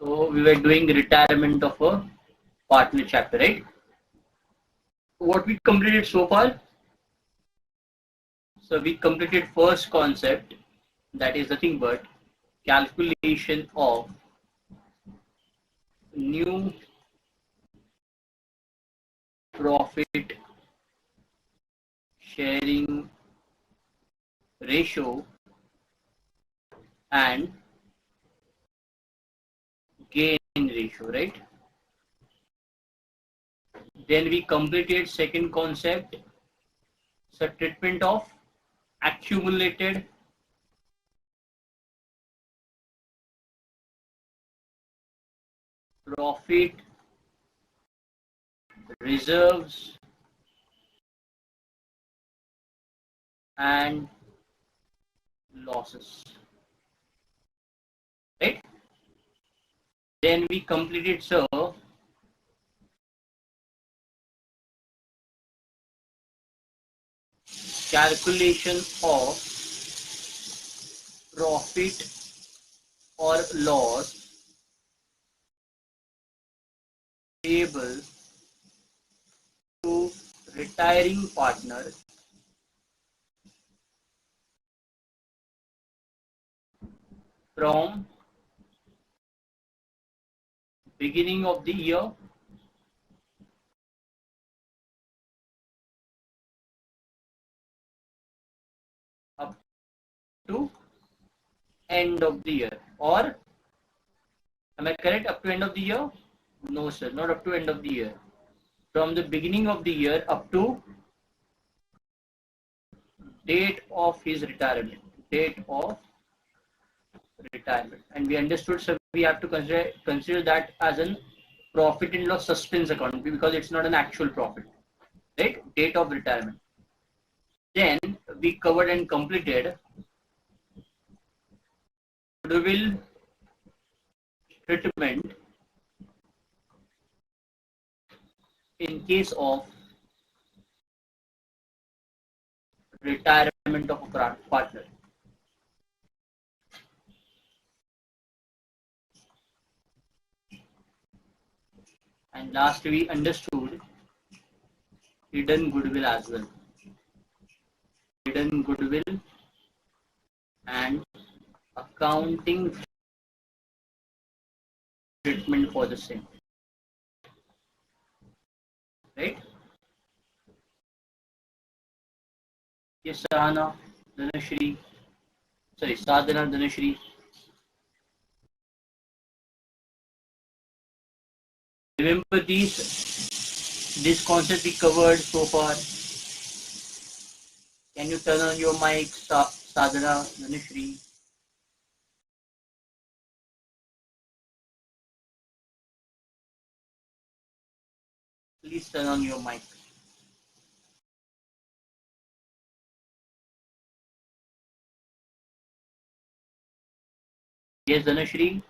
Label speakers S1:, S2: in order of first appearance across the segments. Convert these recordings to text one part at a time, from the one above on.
S1: So we were doing retirement of a partner chapter, right? What we completed so far? So we completed first concept, that is nothing but calculation of new profit sharing ratio and gain ratio, right? Then we completed second concept, so treatment of accumulated profit reserves and losses, right? Then we completed, so calculation of profit or loss payable to retiring partner from beginning of the year up to end of the year. Or am I correct? Up to end of the year? No sir, not up to end of the year. From the beginning of the year up to date of his retirement. Date of retirement. And we understood, so we have to consider that as an profit and loss suspense account because it's not an actual profit, right? Date of retirement. Then we covered and completed goodwill treatment in case of retirement of a partner. And last we understood hidden goodwill as well. Hidden goodwill and accounting treatment for the same, right? Yes, Sahana, Dhanashri, sorry, Sadhana, Dhanashri. Remember this concept we covered so far. Can you turn on your mic, Sadhana, Dhanashri? Please turn on your mic. Yes, Dhanashri,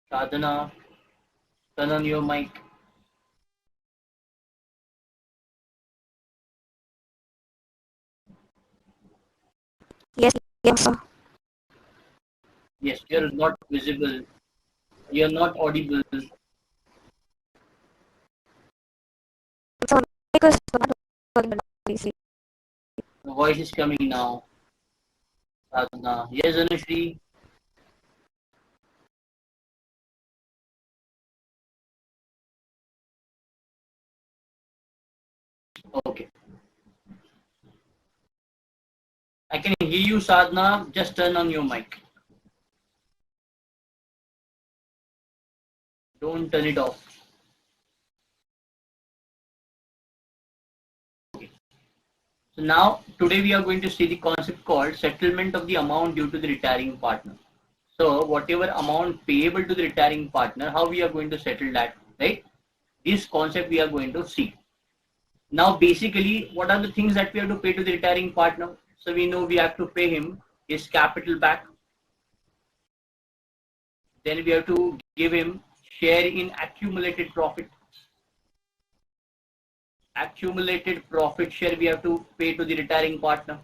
S1: Sadhana, turn on your mic.
S2: Yes, sir.
S1: Yes, you're not visible. You're not audible.
S2: So, because not working PC.
S1: The voice is coming now. Sadhana. Yes, Dhanashri. Okay. I can hear you, Sadhana. Just turn on your mic. Don't turn it off. Okay. So now, today we are going to see the concept called settlement of the amount due to the retiring partner. So whatever amount payable to the retiring partner, how we are going to settle that, right? This concept we are going to see. Now, basically, what are the things that we have to pay to the retiring partner? So we know we have to pay him his capital back. Then we have to give him share in accumulated profit. Accumulated profit share we have to pay to the retiring partner.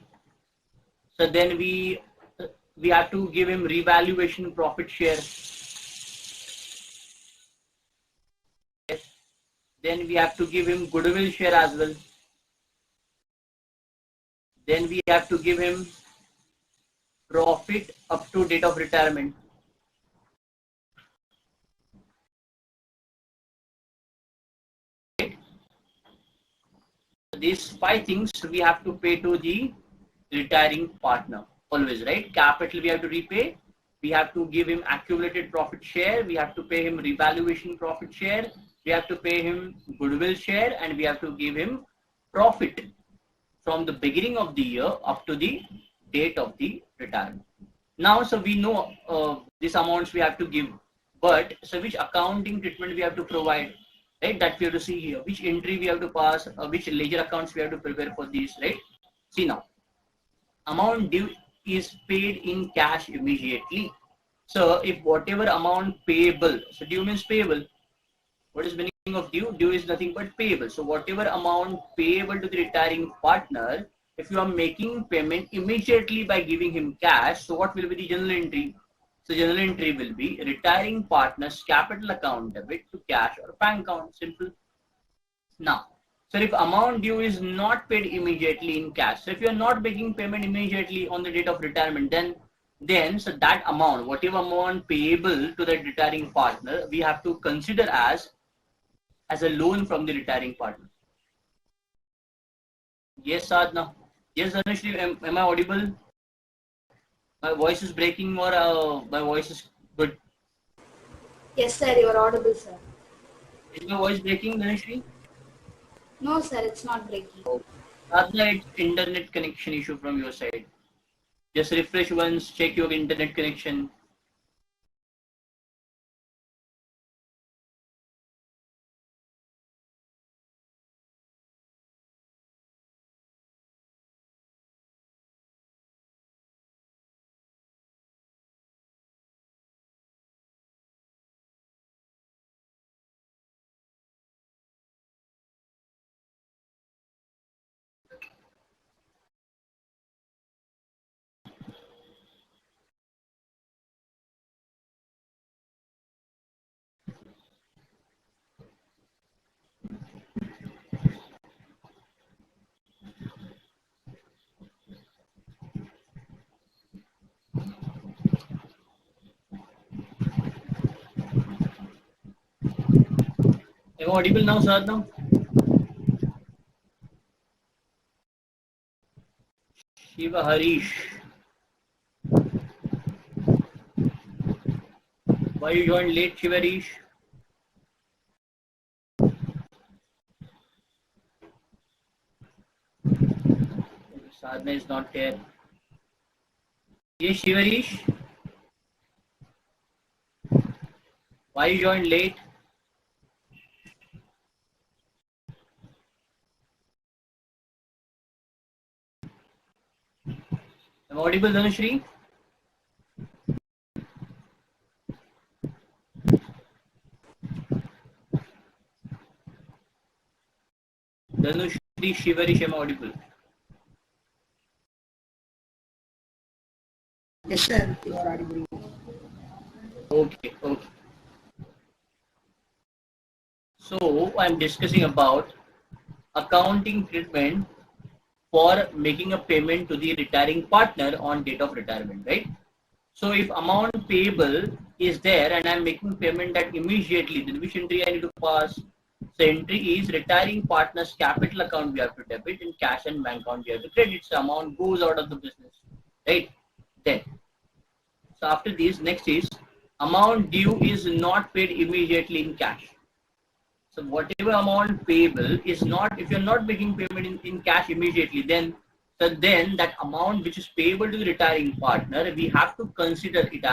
S1: So then we have to give him revaluation profit share. Then we have to give him goodwill share as well. Then we have to give him profit up to date of retirement. These 5 things we have to pay to the retiring partner always, right? Capital we have to repay. We have to give him accumulated profit share. We have to pay him revaluation profit share. We have to pay him goodwill share, and we have to give him profit from the beginning of the year up to the date of the retirement. Now, so we know these amounts we have to give, but so which accounting treatment we have to provide, right? That we have to see here. Which entry we have to pass, which ledger accounts we have to prepare for these, right? See now, amount due is paid in cash immediately. So if whatever amount payable, so due means payable. What is meaning of due? Due is nothing but payable. So whatever amount payable to the retiring partner, if you are making payment immediately by giving him cash, so what will be the general entry? So general entry will be retiring partner's capital account debit to cash or bank account. Simple. Now, so if amount due is not paid immediately in cash, so if you are not making payment immediately on the date of retirement, then so that amount, whatever amount payable to the retiring partner, we have to consider as a loan from the retiring partner. Yes, Sadhna. Yes, Dhanushri, am I audible? My voice is breaking, or my voice is good?
S3: Yes, sir, you are audible, sir.
S1: Is my voice breaking, Dhanushri?
S3: No, sir, it's not breaking.
S1: Oh. Sadhna, it's internet connection issue from your side. Just refresh once, check your internet connection. Am I audible now, Sadhna? Shiva Harish. Why you joined late, Shiva Harish? Sadhna is not here. Yes, Shiva Harish. Why you joined late? Am I audible, Dhanushri? Dhanushri, Shiva Harish, am I audible?
S3: Yes, sir, you are audible.
S1: Okay, okay. So I'm discussing about accounting treatment for making a payment to the retiring partner on date of retirement, right? So if amount payable is there and I'm making payment that immediately, then which entry I need to pass? So entry is retiring partner's capital account we have to debit, and cash and bank account we have to credit. So amount goes out of the business, right? Then, so after this, next is amount due is not paid immediately in cash. So whatever amount payable is not, if you're not making payment in cash immediately, then that amount which is payable to the retiring partner, we have to consider it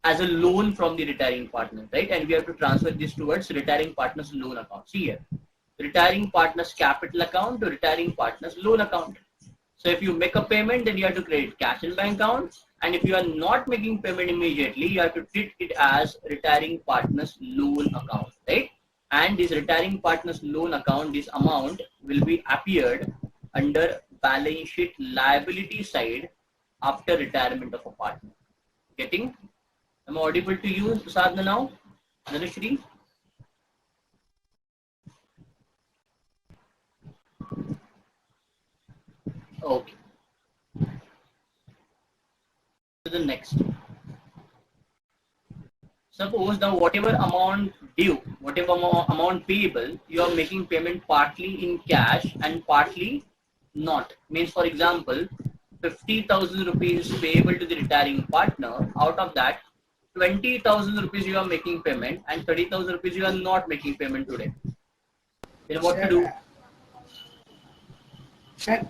S1: as a loan from the retiring partner, right? And we have to transfer this towards retiring partner's loan account. See here, retiring partner's capital account to retiring partner's loan account. So if you make a payment, then you have to credit cash and bank account. And if you are not making payment immediately, you have to treat it as retiring partner's loan account, right? And this retiring partner's loan account, this amount will be appeared under balance sheet liability side after retirement of a partner. Getting? Am I audible to you, Sadhna now? Dhanushri? Okay. To the next. Suppose the whatever amount due, whatever amount payable, you are making payment partly in cash and partly not. Means, for example, 50,000 rupees payable to the retiring partner. Out of that, 20,000 rupees you are making payment and 30,000 rupees you are not making payment today. Then what to
S4: Sir,
S1: do?
S4: sir,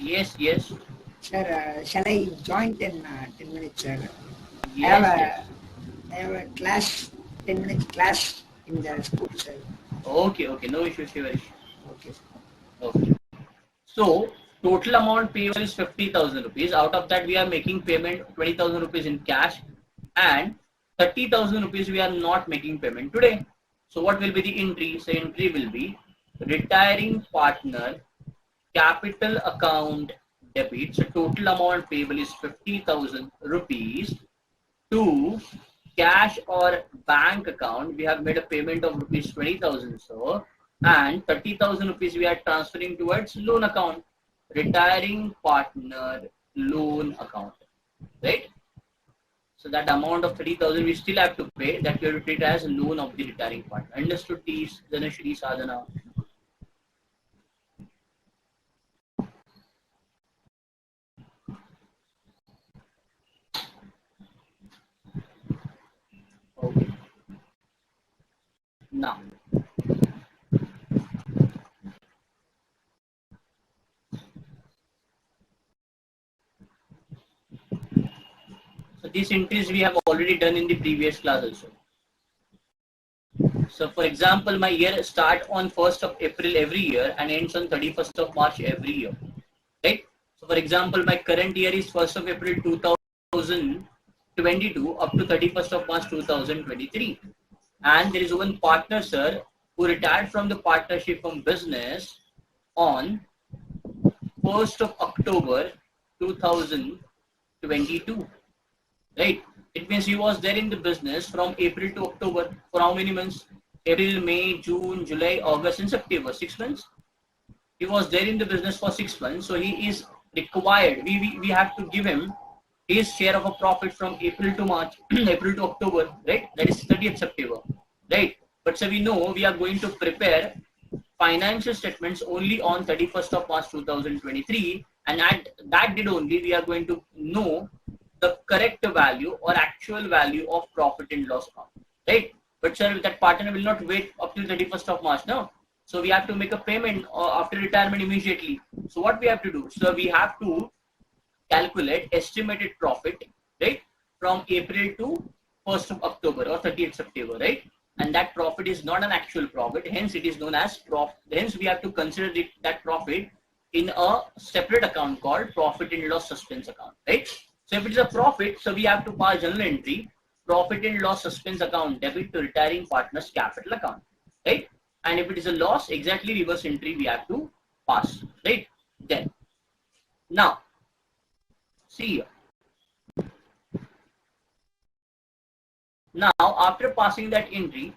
S1: Yes, yes,
S4: sir, shall I join 10 minutes, sir? I have
S1: yes, yes.
S4: I have a class, 10 minutes class in the school, sir.
S1: Okay, okay. No issue, Shivarish.
S4: Okay.
S1: Okay. So total amount payable is 50,000 rupees. Out of that, we are making payment 20,000 rupees in cash and 30,000 rupees we are not making payment today. So what will be the entry? So entry will be retiring partner capital account debit. So total amount payable is 50,000 rupees to cash or bank account. We have made a payment of rupees 20,000, so, and 30,000 rupees we are transferring towards loan account, retiring partner loan account, right? So that amount of 30,000 we still have to pay, that we have to treat as a loan of the retiring partner. Understood, these Dhanashri Sadhana? Okay. Now, so these entries we have already done in the previous class also. So for example, my year start on 1st of April every year and ends on 31st of March every year, right? So for example, my current year is 1st of April 2022 up to 31st of March 2023. And there is one partner, sir, who retired from the partnership from business on 1st of October 2022. Right? It means he was there in the business from April to October for how many months? April, May, June, July, August, and September. 6 months. He was there in the business for 6 months, so he is required. We have to give him his share of a profit from April to March, April to October, right? That is 30th September, right? But so we know we are going to prepare financial statements only on 31st of March 2023, and at that date only we are going to know the correct value or actual value of profit and loss account, right? But sir, that partner will not wait up till 31st of March, no? So we have to make a payment after retirement immediately. So what we have to do? So we have to calculate estimated profit, right, from April to 1st of October or 30th September, right? And that profit is not an actual profit, hence it is known as profit. Hence we have to consider that profit in a separate account called profit and loss suspense account, right? So if it is a profit, so we have to pass journal entry profit and loss suspense account debit to retiring partner's capital account, right? And if it is a loss, exactly reverse entry we have to pass, right? Then now see here. Now, after passing that entry,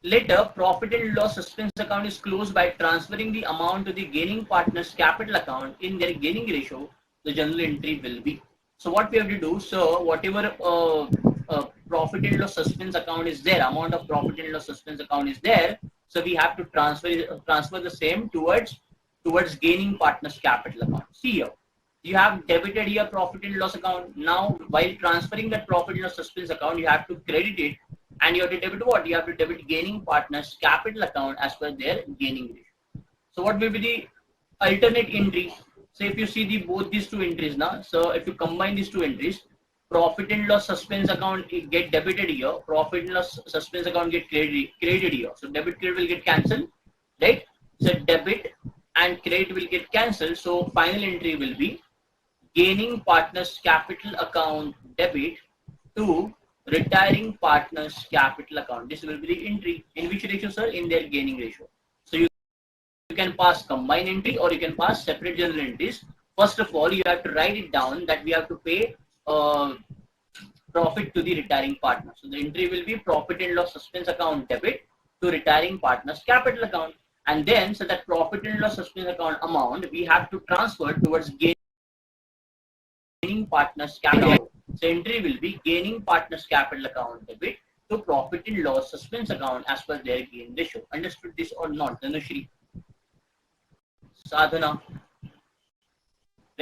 S1: later profit and loss suspense account is closed by transferring the amount to the gaining partner's capital account in their gaining ratio. The journal entry will be. So what we have to do, so whatever profit and loss suspense account is there, amount of profit and loss suspense account is there, so we have to transfer the same towards gaining partner's capital account. See here, you have debited your profit and loss account. Now, while transferring that profit and loss suspense account, you have to credit it, and you have to debit what? You have to debit gaining partner's capital account as per their gaining ratio. So what will be the alternate entry? So if you see both these two entries now, so if you combine these two entries, profit and loss suspense account get debited here, profit and loss suspense account get credited here. So debit credit will get cancelled, right? So debit and credit will get cancelled. So final entry will be gaining partner's capital account debit to retiring partner's capital account. This will be the entry. In which ratio, sir? In their gaining ratio. So you can pass combined entry or you can pass separate journal entries. First of all, you have to write it down that we have to pay profit to the retiring partner. So the entry will be profit and loss suspense account debit to retiring partner's capital account. And then, so that profit and loss suspense account amount we have to transfer towards gaining partners capital. So entry will be gaining partners capital account debit to profit and loss suspense account as per their gain ratio. Understood this or not, Dhanushri? Sadhana,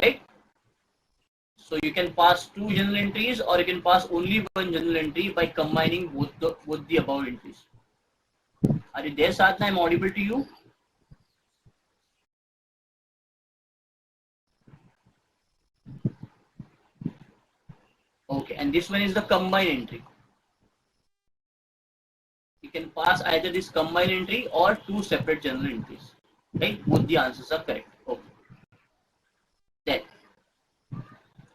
S1: right? So you can pass two journal entries or you can pass only one journal entry by combining both the above entries. Are you there, Sadhana? I'm audible to you? Okay, and this one is the combined entry. You can pass either this combined entry or two separate journal entries. Right? Both the answers are correct. Okay. Then,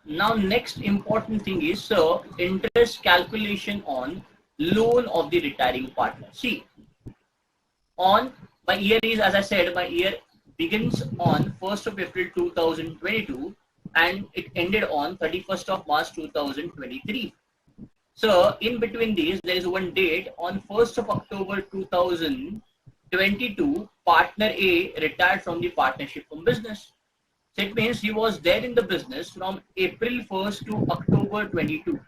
S1: now next important thing is interest calculation on loan of the retiring partner. See, on my year is, as I said, my year begins on 1st of April 2022 and it ended on 31st of March 2023. So in between these, there is one date on 1st of October 2022, partner A retired from the partnership from business. So it means he was there in the business from April 1st to October 22,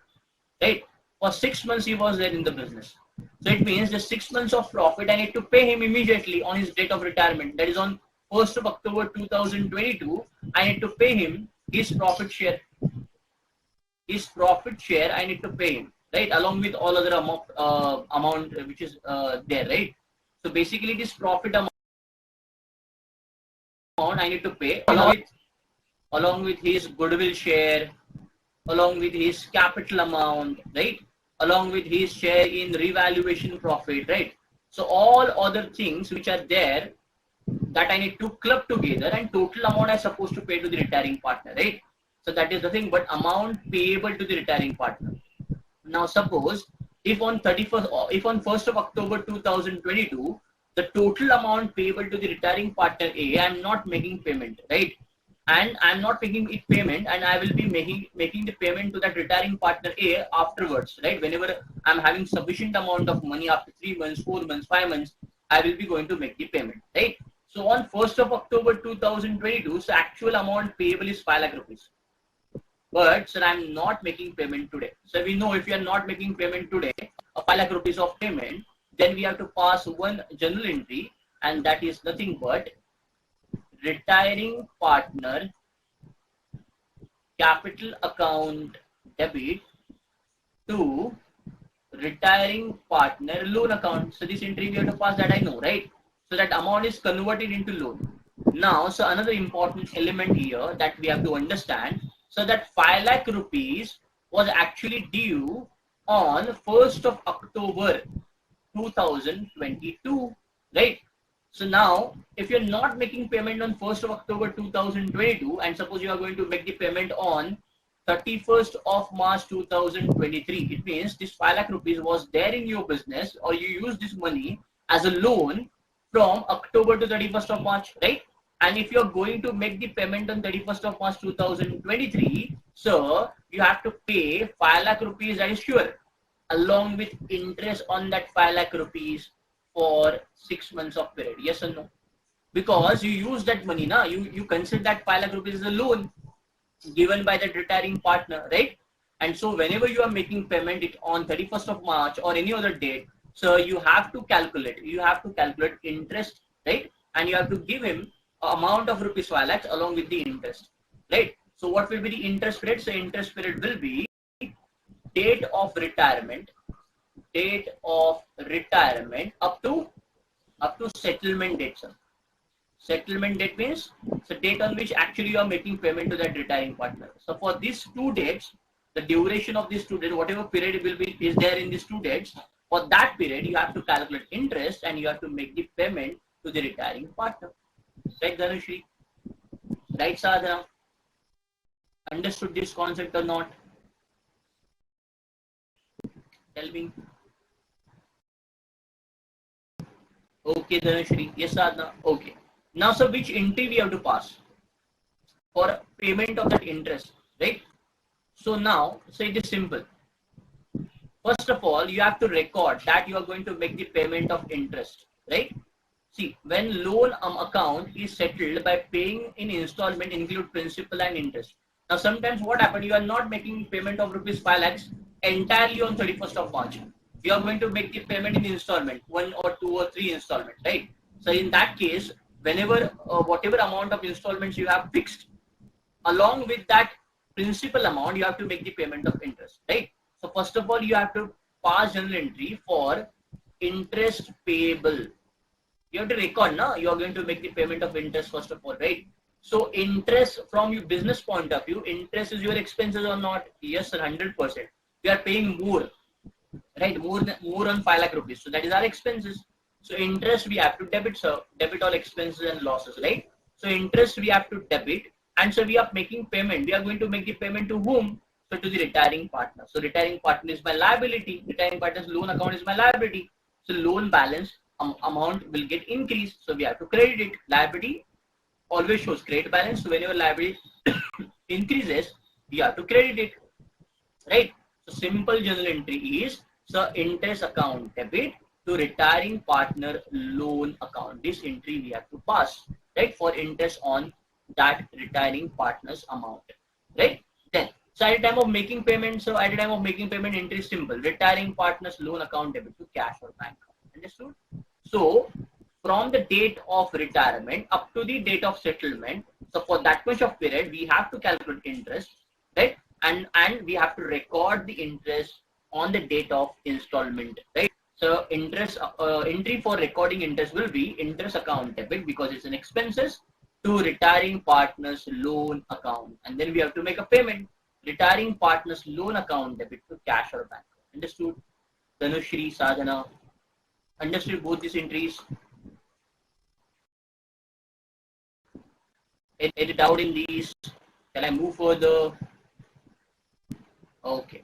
S1: right? For 6 months he was there in the business. So it means the 6 months of profit I need to pay him immediately on his date of retirement. That is on 1st of October 2022. I need to pay him his profit share. His profit share I need to pay him, right? Along with all other amount which is there, right? So basically this profit amount I need to pay along with his goodwill share, along with his capital amount, right? Along with his share in revaluation profit, right? So all other things which are there that I need to club together and total amount I'm supposed to pay to the retiring partner, right? So that is the thing, but amount payable to the retiring partner. Now suppose if on 1st of October 2022, the total amount payable to the retiring partner A, I'm not making payment, right? And I'm not making it payment and I will be making the payment to that retiring partner A afterwards, right? Whenever I'm having sufficient amount of money after 3 months, 4 months, 5 months, I will be going to make the payment, right? So on 1st of October 2022, so actual amount payable is 5 lakh rupees. But sir, I'm not making payment today. So we know if you are not making payment today, 5 lakh rupees of payment, then we have to pass one journal entry, and that is nothing but retiring partner capital account debit to retiring partner loan account. So this entry we have to pass, that I know, right? So that amount is converted into loan. Now, so another important element here that we have to understand, so that 5 lakh rupees was actually due on 1st of October 2022, right? So now, if you're not making payment on 1st of October 2022, and suppose you are going to make the payment on 31st of March 2023, it means this 5 lakh rupees was there in your business, or you use this money as a loan from October to 31st of March, right? And if you're going to make the payment on 31st of March 2023, so you have to pay 5 lakh rupees, that is sure, along with interest on that 5 lakh rupees for 6 months of period. Yes or no? Because you use that money, na? You consider that 5 lakh rupees as a loan given by that retiring partner, right? And so whenever you are making payment it on 31st of March or any other date, so you have to calculate interest, right? And you have to give him amount of rupees 5 lakhs along with the interest, right? So what will be the interest period? So interest period will be date of retirement up to settlement date, sir. Settlement date means the date on which actually you are making payment to that retiring partner. So for these 2 dates, the duration of these 2 dates, whatever period is there in these 2 dates, for that period you have to calculate interest and you have to make the payment to the retiring partner. Right, Dhanushri? Right, Sadhana? Understood this concept or not? Tell me. Okay, Dhanushri. Yes, Sadhana. Okay. Now, so which entry we have to pass for payment of that interest, right? So now, so it is simple. First of all, you have to record that you are going to make the payment of interest, right? See, when loan account is settled by paying in installment include principal and interest. Now, sometimes what happens, you are not making payment of rupees 5 lakhs entirely on 31st of March. You are going to make the payment in installment, 1 or 2 or 3 installment, right? So in that case, whenever whatever amount of installments you have fixed, along with that principal amount, you have to make the payment of interest, right? So first of all, you have to pass journal entry for interest payable. You have to record, no? You are going to make the payment of interest first of all, right? So interest from your business point of view, interest is your expenses or not? Yes, sir, 100%. We are paying more, right? More on 5 lakh rupees. So that is our expenses. So interest we have to debit, sir. Debit all expenses and losses, right? So interest we have to debit, and so we are making payment. We are going to make the payment to whom? So to the retiring partner. So retiring partner is my liability. Retiring partner's loan account is my liability. So loan balance amount will get increased. So we have to credit it. Liability always shows credit balance. So whenever liability increases, we have to credit it, right? So simple journal entry is, so interest account debit to retiring partner loan account. This entry we have to pass, right, for interest on that retiring partner's amount, right? Then, so at the time of making payment, so at the time of making payment, entry is simple: retiring partner's loan account debit to cash or bank account. Understood? So from the date of retirement up to the date of settlement, so for that much of period, we have to calculate interest, right? And we have to record the interest on the date of installment, right? So interest entry for recording interest will be interest account debit, because it's an expenses, to retiring partner's loan account, and then we have to make a payment, retiring partner's loan account debit to cash or bank. Understood? Dhanushri, Sadhana, understood both these entries? Any doubt in these? Can I move further? Okay.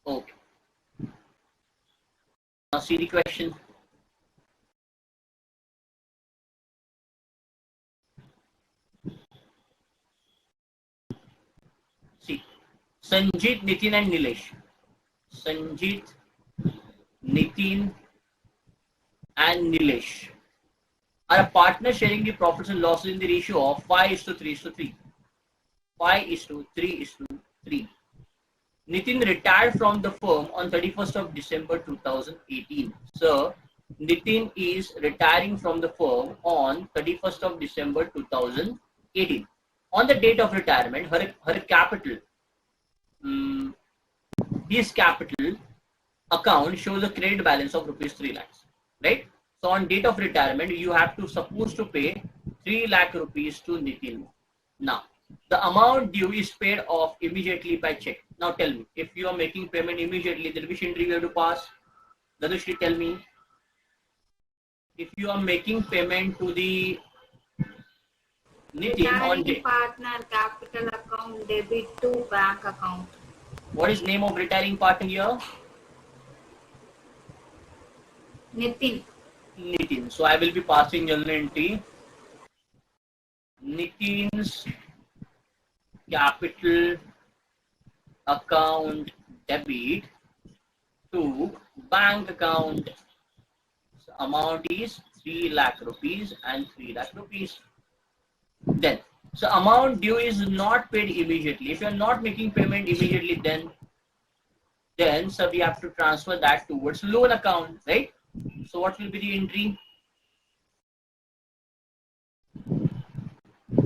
S1: Okay. Now see the question. See, Sanjit, Nitin and Nilesh. Sanjit, Nitin and Nilesh are a partner sharing the profits and losses in the ratio of 5:3:3. 5:3:3. Nitin retired from the firm on 31st of December 2018. So, Nitin is retiring from the firm on 31st of December 2018. On the date of retirement, her capital, his capital account shows a credit balance of rupees 3 lakhs, right? So on date of retirement, you have to supposed to pay 3 lakh rupees to Nitin. Now, the amount due is paid off immediately by check. Now tell me, if you are making payment immediately, then which entry you have to pass? Dhanushri, tell me. If you are making payment to the Nitin on
S3: Retiring
S1: date,
S3: partner capital account debit to bank account.
S1: what is name of retiring partner here?
S3: Nitin.
S1: Nitin. So I will be passing journal entry. Nitin's capital account debit to bank account. So amount is 3 lakh rupees and 3 lakh rupees. Then, so amount due is not paid immediately. If you are not making payment immediately, then so we have to transfer that towards loan account, right? So what will be the entry?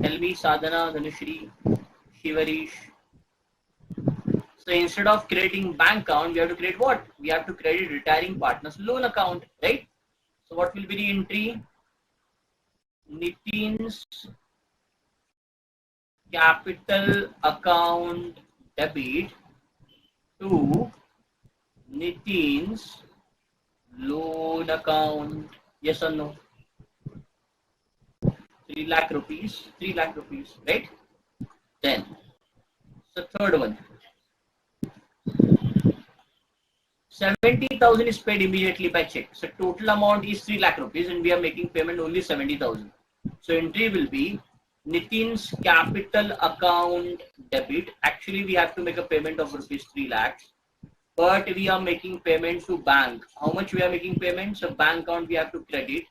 S1: Tell me, Sadhana, Dhanushri, Shivarish. So instead of creating bank account, we have to create what? We have to credit retiring partner's loan account, right? So what will be the entry? Nitin's capital account debit to Nitin's loan account. Yes or no? 3 lakh rupees, 3 lakh rupees, right? Then, so third one. 70,000 is paid immediately by check. So total amount is 3 lakh rupees and we are making payment only 70,000. So entry will be Nitin's capital account debit. Actually, we have to make a payment of rupees 3 lakhs, but we are making payments to bank. How much we are making payments? So bank account we have to credit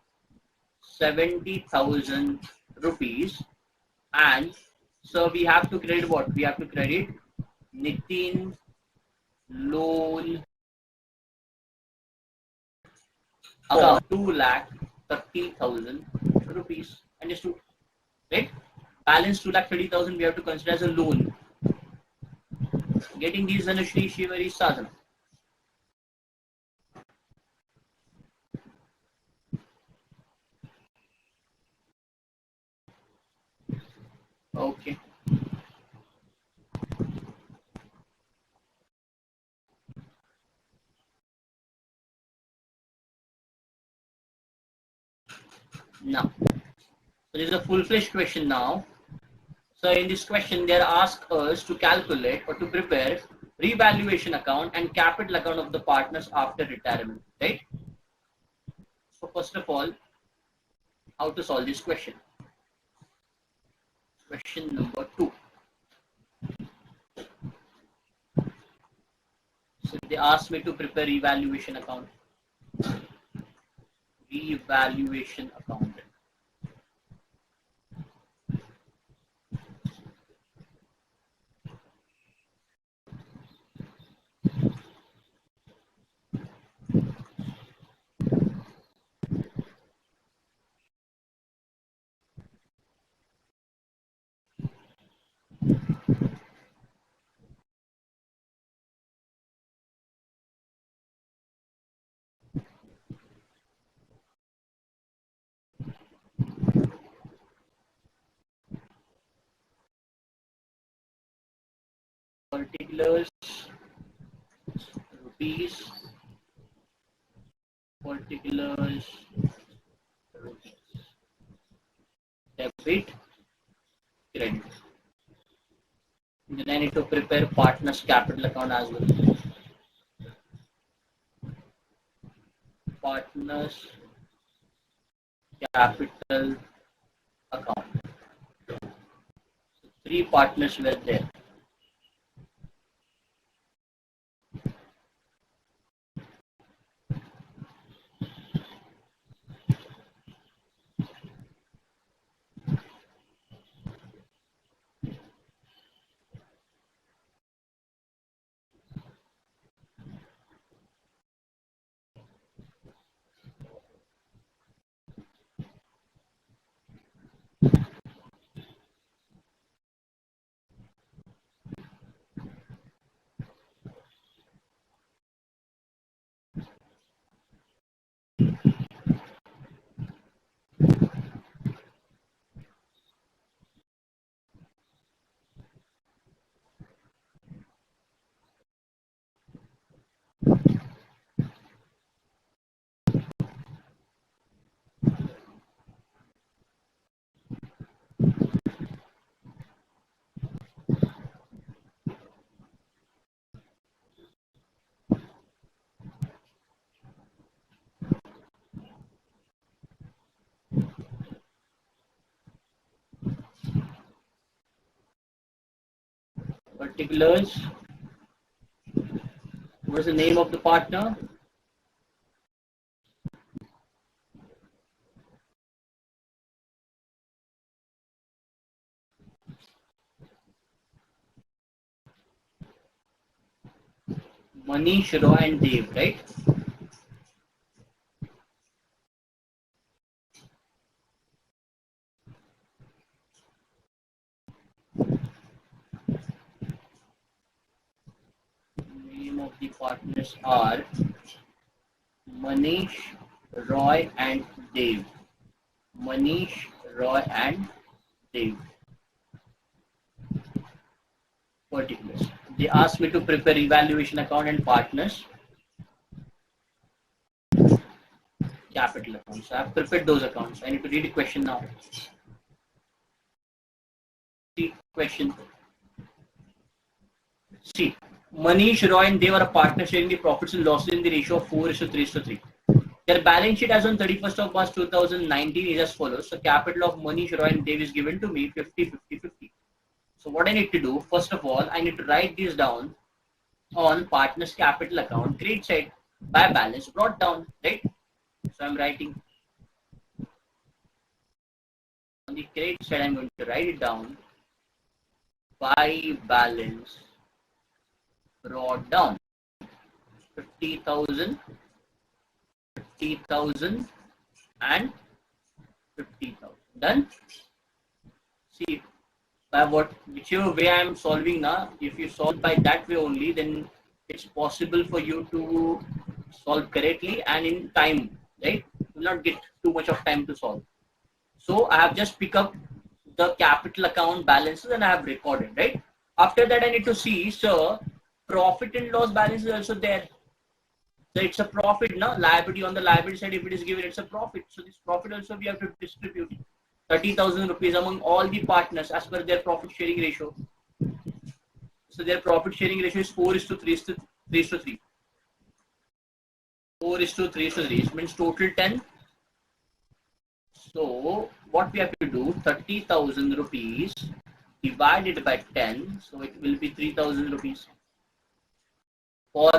S1: 70,000 rupees, and so we have to credit what? We have to credit Nitin loan account 2,30,000 rupees. Understood? Right? Balance 2,30,000 we have to consider as a loan. Getting these Anushree Shivari Sadhana. Okay. Now, so this is a full-fledged question now. So in this question, they ask us to calculate or to prepare revaluation account and capital account of the partners after retirement, right? So first of all, how to solve this question? Question number 2. So they asked me to prepare revaluation account. Revaluation account. Particulars, rupees, particulars, rupees, debit, credit. Then I need to prepare partners capital account as well. Partners capital account. So 3 partners were there. Particulars. What is the name of the partner? Manish, Roy and Dave, right? Name of the partners are Manish, Roy and Dave. Manish, Roy and Dave. Particulars. They asked me to prepare evaluation account and partners capital accounts. So I have prepared those accounts. I need to read the question now. See question. See, Manish, Roy and Dave are a partner sharing the profits and losses in the ratio of 4:3:3. Their balance sheet as on 31st of March 2019 is as follows. So capital of Manish, Roy and Dave is given to me 50, 50, 50. So what I need to do, first of all, I need to write this down on partner's capital account credit side by balance brought down, right? So I'm writing on the credit side, I'm going to write it down by balance brought down 50,000, 50,000 and 50,000. Done. See, by whichever way I am solving now, if you solve by that way only, then it's possible for you to solve correctly and in time, right? You will not get too much of time to solve. So I have just picked up the capital account balances and I have recorded, right? After that, I need to see, so profit and loss balance is also there. So it's a profit, no? Liability on the liability side, if it is given, it's a profit. So this profit also we have to distribute 30,000 rupees among all the partners as per their profit sharing ratio. So their profit sharing ratio is 4 is to 3 is to 3 is to 3. 4 is to 3 is to 3. It means total 10. So what we have to do, 30,000 rupees divided by 10. So it will be 3,000 rupees. For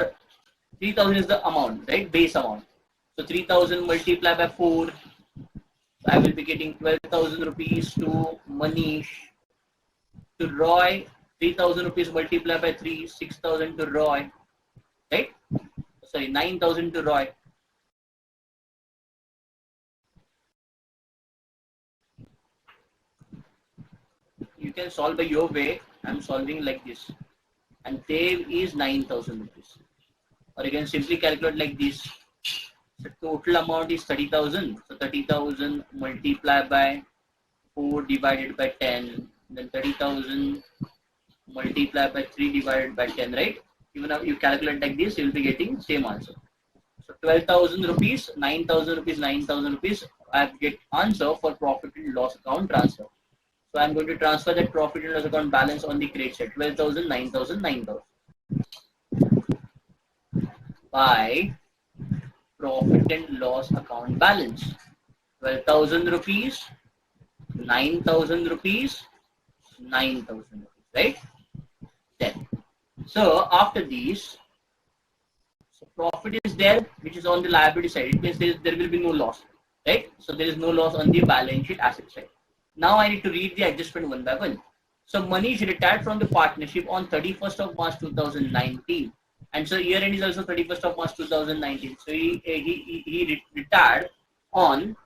S1: 3,000 is the amount, right? Base amount. So 3,000 multiplied by 4. So I will be getting 12,000 rupees to Manish. To Roy, 3,000 rupees multiplied by 3, 6,000 to Roy. Right? Sorry, 9,000 to Roy. You can solve by your way. I'm solving like this. And Dev is 9,000 rupees. Or you can simply calculate like this. The total amount is 30,000. So 30,000 multiplied by 4 divided by 10. Then 30,000 multiplied by 3 divided by 10, right? Even if you calculate like this, you will be getting same answer. So 12,000 rupees, 9,000 rupees, 9,000 rupees. I get answer for profit and loss account transfer. So I'm going to transfer that profit and loss account balance on the credit side. 12,000, 9,000, 9,000 by profit and loss account balance. 12,000 rupees, 9,000 rupees, 9,000 rupees, right? Then, so after these, so profit is there, which is on the liability side. It means there will be no loss, right? So there is no loss on the balance sheet asset side. Now I need to read the adjustment one by one. So Manish retired from the partnership on 31st of March 2019. And so year end is also 31st of March 2019. So he retired on,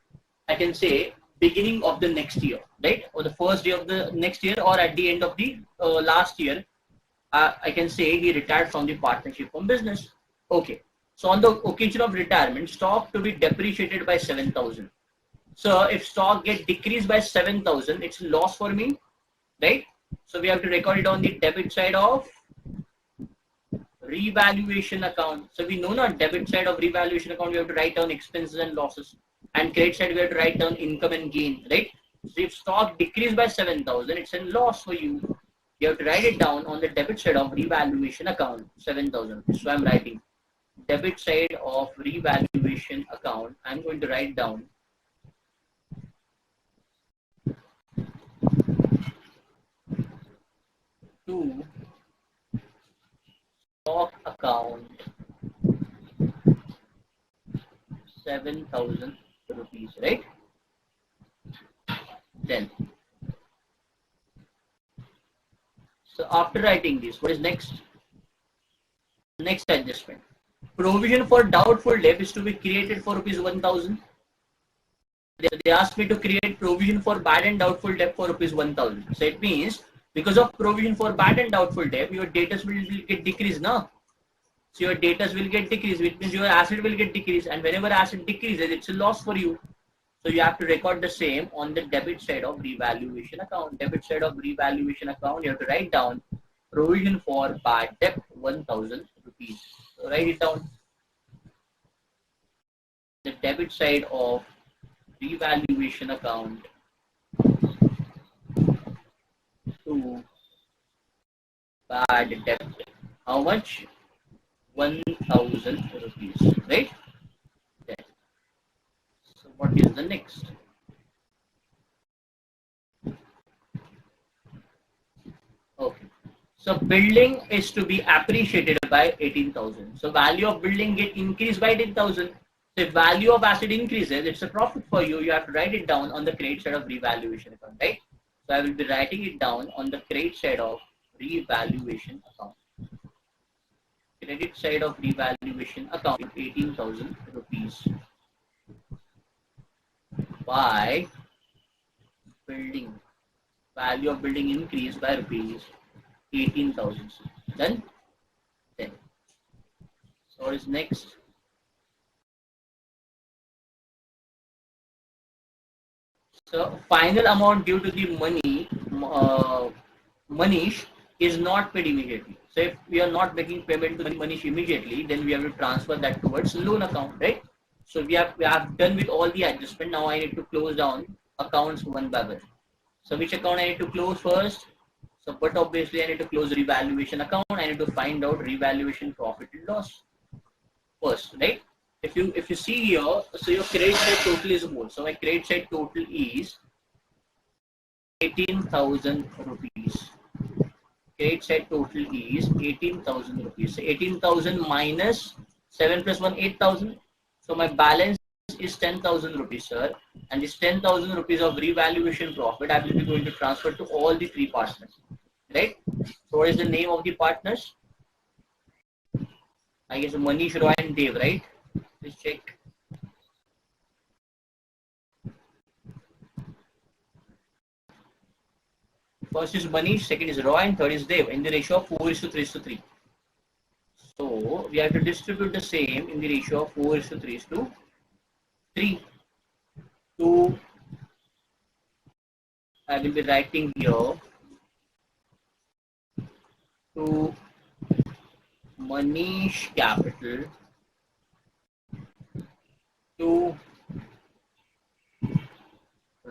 S1: I can say, beginning of the next year, right? Or the first day of the next year or at the end of the last year. I can say he retired from the partnership from business. Okay. So on the occasion of retirement, stock to be depreciated by 7,000. So if stock get decreased by 7,000, it's a loss for me, right? So we have to record it on the debit side of revaluation account. So we know not debit side of revaluation account, we have to write down expenses and losses. And credit side, we have to write down income and gain, right? So if stock decreased by 7,000, it's a loss for you. You have to write it down on the debit side of revaluation account, 7,000. So I'm writing debit side of revaluation account. I'm going to write down to stock account 7,000 rupees, right? Then, so after writing this, what is next? Next adjustment. Provision for doubtful debt is to be created for rupees 1,000. They asked me to create provision for bad and doubtful debt for rupees 1,000. So it means because of provision for bad and doubtful debt, your debtors will get decreased now. So your debtors will get decreased, which means your asset will get decreased. And whenever asset decreases, it's a loss for you. So you have to record the same on the debit side of revaluation account. Debit side of revaluation account, you have to write down provision for bad debt 1,000 rupees. So write it down. The debit side of revaluation account to bad debt. How much? 1,000 rupees, right? Then, so what is the next? Okay. So building is to be appreciated by 18,000. So value of building get increased by 18,000. So if value of asset increases, it's a profit for you. You have to write it down on the credit side of revaluation account, right? So I will be writing it down on the credit side of revaluation account. Credit side of revaluation account 18,000 rupees by building. Value of building increased by rupees 18,000. Done? Then. So what is next? So final amount due to the money, Manish is not paid immediately. So if we are not making payment to Manish immediately, then we have to transfer that towards loan account, right? So we have done with all the adjustment. Now I need to close down accounts one by one. So which account I need to close first? So but obviously I need to close the revaluation account. I need to find out revaluation profit and loss first, right? If you see here, so your credit side total is more. So my credit side total is 18,000 rupees. Credit side total is 18,000 rupees. So 18,000 minus 7 plus 1, 8,000. So my balance is 10,000 rupees, sir. And this 10,000 rupees of revaluation profit, I will be going to transfer to all the three partners, right? So what is the name of the partners? I guess Manish, Roy, and Dev, right? Let's check. First is Manish, second is Roy, and third is Dev in the ratio of 4:3:3. So we have to distribute the same in the ratio of 4:3:3. To I will be writing here to Manish capital to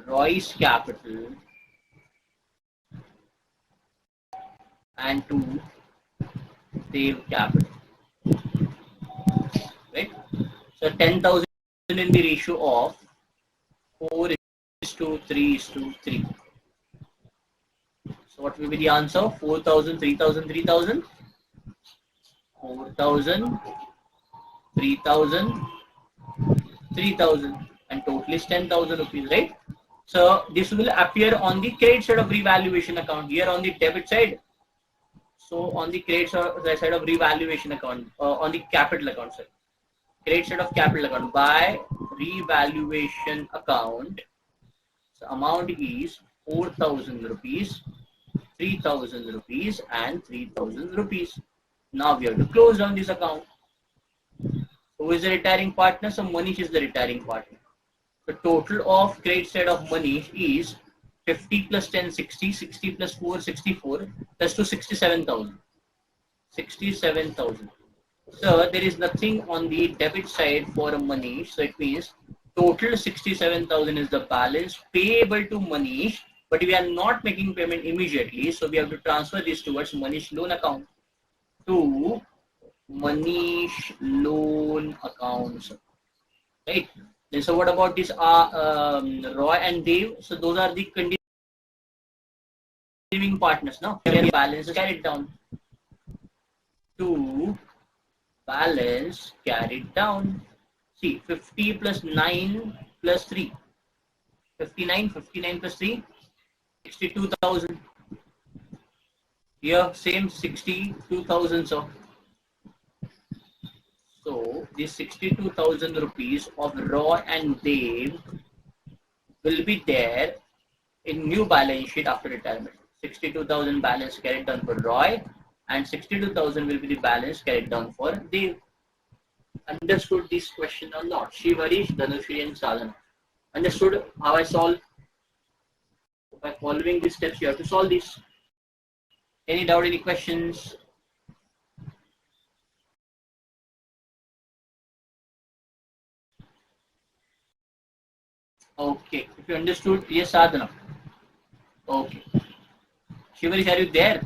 S1: Roy's capital and to Dev capital, right? So 10,000 in the ratio of 4:3:3. So what will be the answer? 4,000, 3,000, 3,000, 4,000, 3,000, 3,000, and total is 10,000 rupees, right? So this will appear on the credit side of revaluation account. Here on the debit side. So on the credit side of revaluation account, on the capital account side, credit side of capital account by revaluation account. So amount is 4,000 rupees, 3,000 rupees, and 3,000 rupees. Now we have to close down this account. Who is the retiring partner? So Manish is the retiring partner. The total of credit side of Manish is 50 plus 10, 60, 60 plus 4, 64, plus to 67,000. 67,000. So there is nothing on the debit side for Manish. So it means total 67,000 is the balance payable to Manish, but we are not making payment immediately. So we have to transfer this towards Manish loan account to Manish loan accounts, right? Then so what about this Roy and Dave? So those are the continuing partners now. Their balance is carried down to balance carried down. See, 50 plus 9 plus 3. 59, 59 plus 3, 62,000. Here, same 62,000. So, this 62,000 rupees of Raw and Dave will be there in new balance sheet after retirement. 62,000 balance carried down for Roy and 62,000 will be the balance carried down for Dave. Understood this question or not? Shivarish, Dhanushri and Sadhana. Understood how I solve? By following these steps, you have to solve this. Any doubt, any questions? Okay, if you understood, yes, Sadhana. Okay. Shivarish, are you there?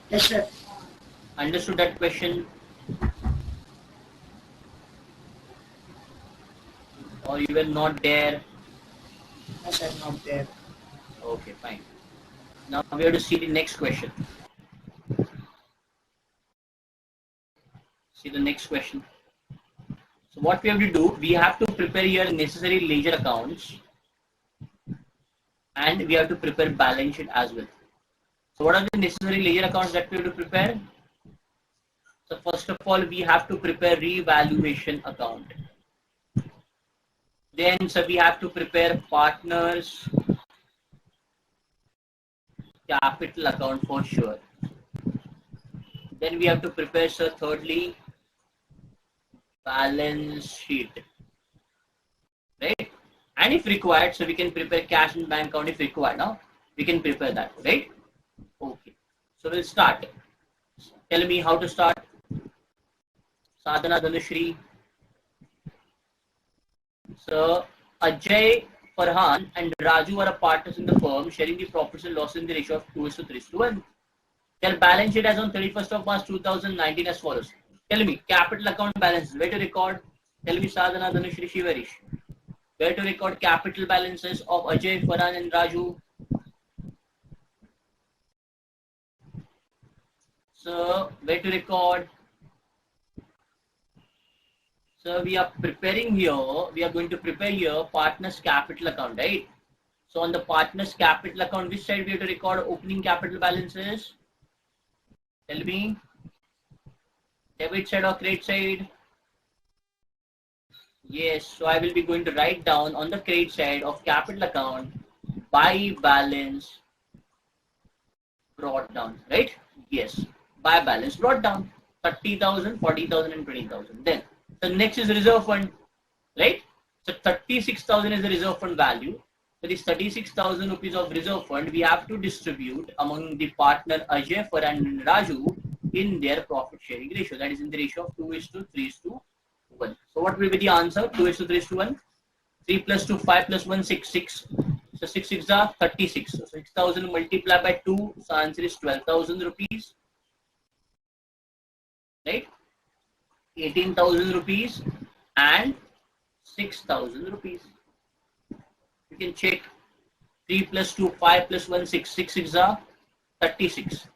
S4: Yes, sir.
S1: Understood that question? or you were not there?
S4: No, sir, not there.
S1: Okay, fine. Now we have to see the next question. See the next question. So what we have to do, we have to prepare your necessary ledger accounts and we have to prepare balance sheet as well. So what are the necessary ledger accounts that we have to prepare? So first of all, we have to prepare revaluation account. Then so we have to prepare partners capital account for sure. Then we have to prepare, so thirdly, balance sheet, right? And if required, so we can prepare cash and bank account if required. Now we can prepare that, right? Okay. So we'll start. Tell me how to start. Sadhana, Dhanushri. So Ajay, Farhan, and Raju are partners in the firm, sharing the profits and losses in the ratio of 2:3:1. Their balance sheet as on 31st of March 2019 as follows. Tell me, capital account balances. Where to record? Tell me, Sadhana, Dhanushri, Shivarish. Where to record capital balances of Ajay, Farhan, and Raju? So, where to record? So, we are preparing here, we are going to prepare here partner's capital account, right? So, on the partner's capital account, which side we have to record opening capital balances? Tell me. Debit side or credit side? Yes, so I will be going to write down on the credit side of capital account by balance brought down, right? Yes, by balance brought down 30,000, 40,000, and 20,000. Then the next is reserve fund, right? So 36,000 is the reserve fund value. So this 36,000 rupees of reserve fund we have to distribute among the partner Ajay, Farhan, and Raju in their profit sharing ratio. That is in the ratio of 2:3:1. So what will be the answer? 2:3:1. 3 plus 2, 5 plus 1, 6, 6. So 6 6 are 36. So 6,000 multiplied by 2. So answer is 12,000 rupees. Right? 18,000 rupees and 6,000 rupees. You can check. 3 plus 2, 5 plus 1, 6. 6 6 are 36.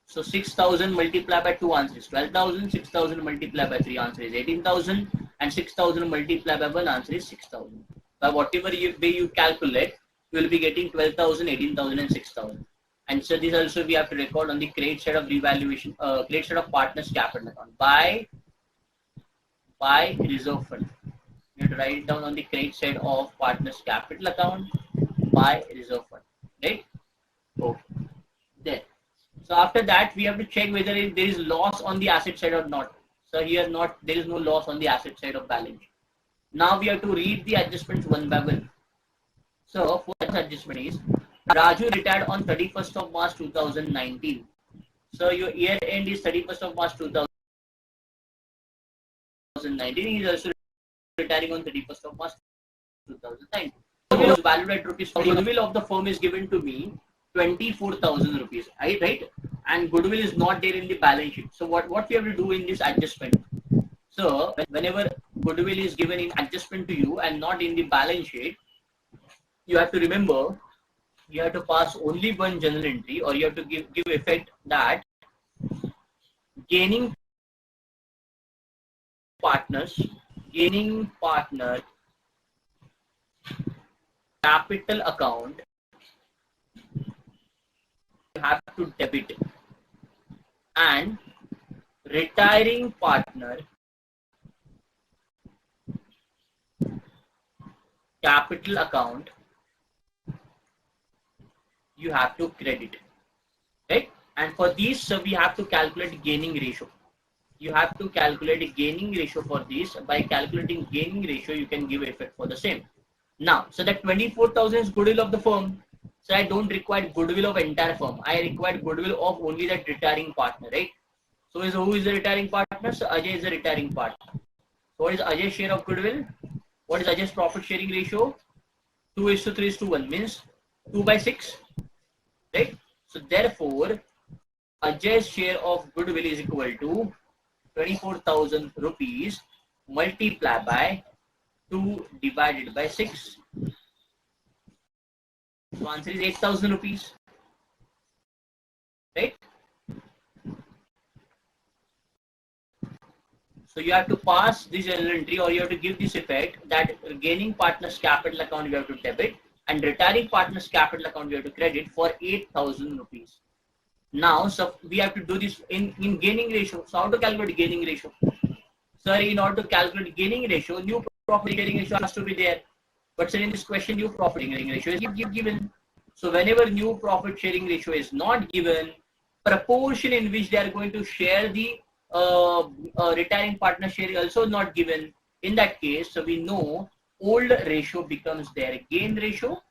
S1: So 6,000 multiplied by 2 answer is 12,000. 6,000 multiplied by 3 answer is 18,000. And 6,000 multiplied by 1 answer is 6,000. By whatever way you calculate, you will be getting 12,000, 18,000, and 6,000. And so this also we have to record on the credit side of revaluation, credit side of partners capital account by reserve fund. You have to write it down on the credit side of partners capital account by reserve fund, right? Okay. Then, so after that we have to check whether there is loss on the asset side or not. So here there is no loss on the asset side of balance sheet. Now we have to read the adjustments one by one. So first adjustment is Raju retired on 31st of March 2019. So your year end is 31st of March 2019. He is also retiring on 31st of March 2019. Goodwill is valued at rupees. Goodwill of the firm is given to me 24,000 rupees. Right? And goodwill is not there in the balance sheet. So what we have to do in this adjustment? So whenever goodwill is given in adjustment to you and not in the balance sheet, you have to remember you have to pass only one journal entry, or you have to give effect that gaining partner capital account you have to debit, and retiring partner capital account you have to credit, right? And for these, so we have to calculate gaining ratio. You have to calculate gaining ratio for this. By calculating gaining ratio, you can give effect for the same. Now, so that 24,000 is goodwill of the firm. So I don't require goodwill of entire firm. I require goodwill of only that retiring partner, right? So who is the retiring partner? So Ajay is the retiring partner. So what is Ajay's share of goodwill? What is Ajay's profit sharing ratio? 2:3:1 means 2 by 6, right? So therefore, Ajay's share of goodwill is equal to 24,000 rupees multiplied by 2 divided by 6. So answer is 8,000 rupees. Right? So you have to pass this journal entry, or you have to give this effect that gaining partner's capital account you have to debit and retiring partner's capital account you have to credit for 8,000 rupees. Now, so we have to do this in gaining ratio. So how to calculate gaining ratio? Sir, in order to calculate gaining ratio, new profit sharing ratio has to be there. But sir, in this question, new profit sharing ratio is given. So whenever new profit sharing ratio is not given, proportion in which they are going to share the retiring partner share is also not given. In that case, so we know old ratio becomes their gain ratio,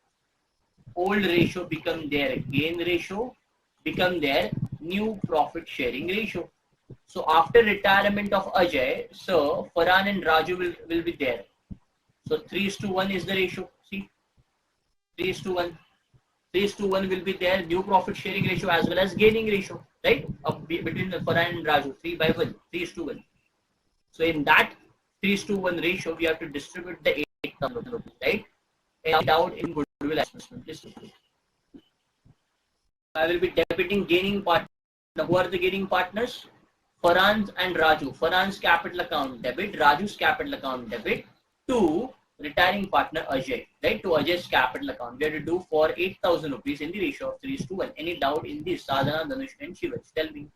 S1: old ratio become their gain ratio, become their new profit sharing ratio. So after retirement of Ajay, so Farhan and Raju will be there. So 3:1 is the ratio. See, 3:1. 3:1 will be there. New profit sharing ratio as well as gaining ratio, right? Between the Farhan and Raju, 3/1, 3:1. So in that 3:1 ratio, we have to distribute the 8,000 rupees, right? And out in goodwill assessment. I will be debiting gaining partner. Who are the gaining partners? Farhan and Raju. Farhan's capital account debit, Raju's capital account debit to retiring partner Ajay, right? To Ajay's capital account. We have to do for 8,000 rupees in the ratio of 3:1. Any doubt in this? Sadhana, Dhanush, and Shivaj, tell me.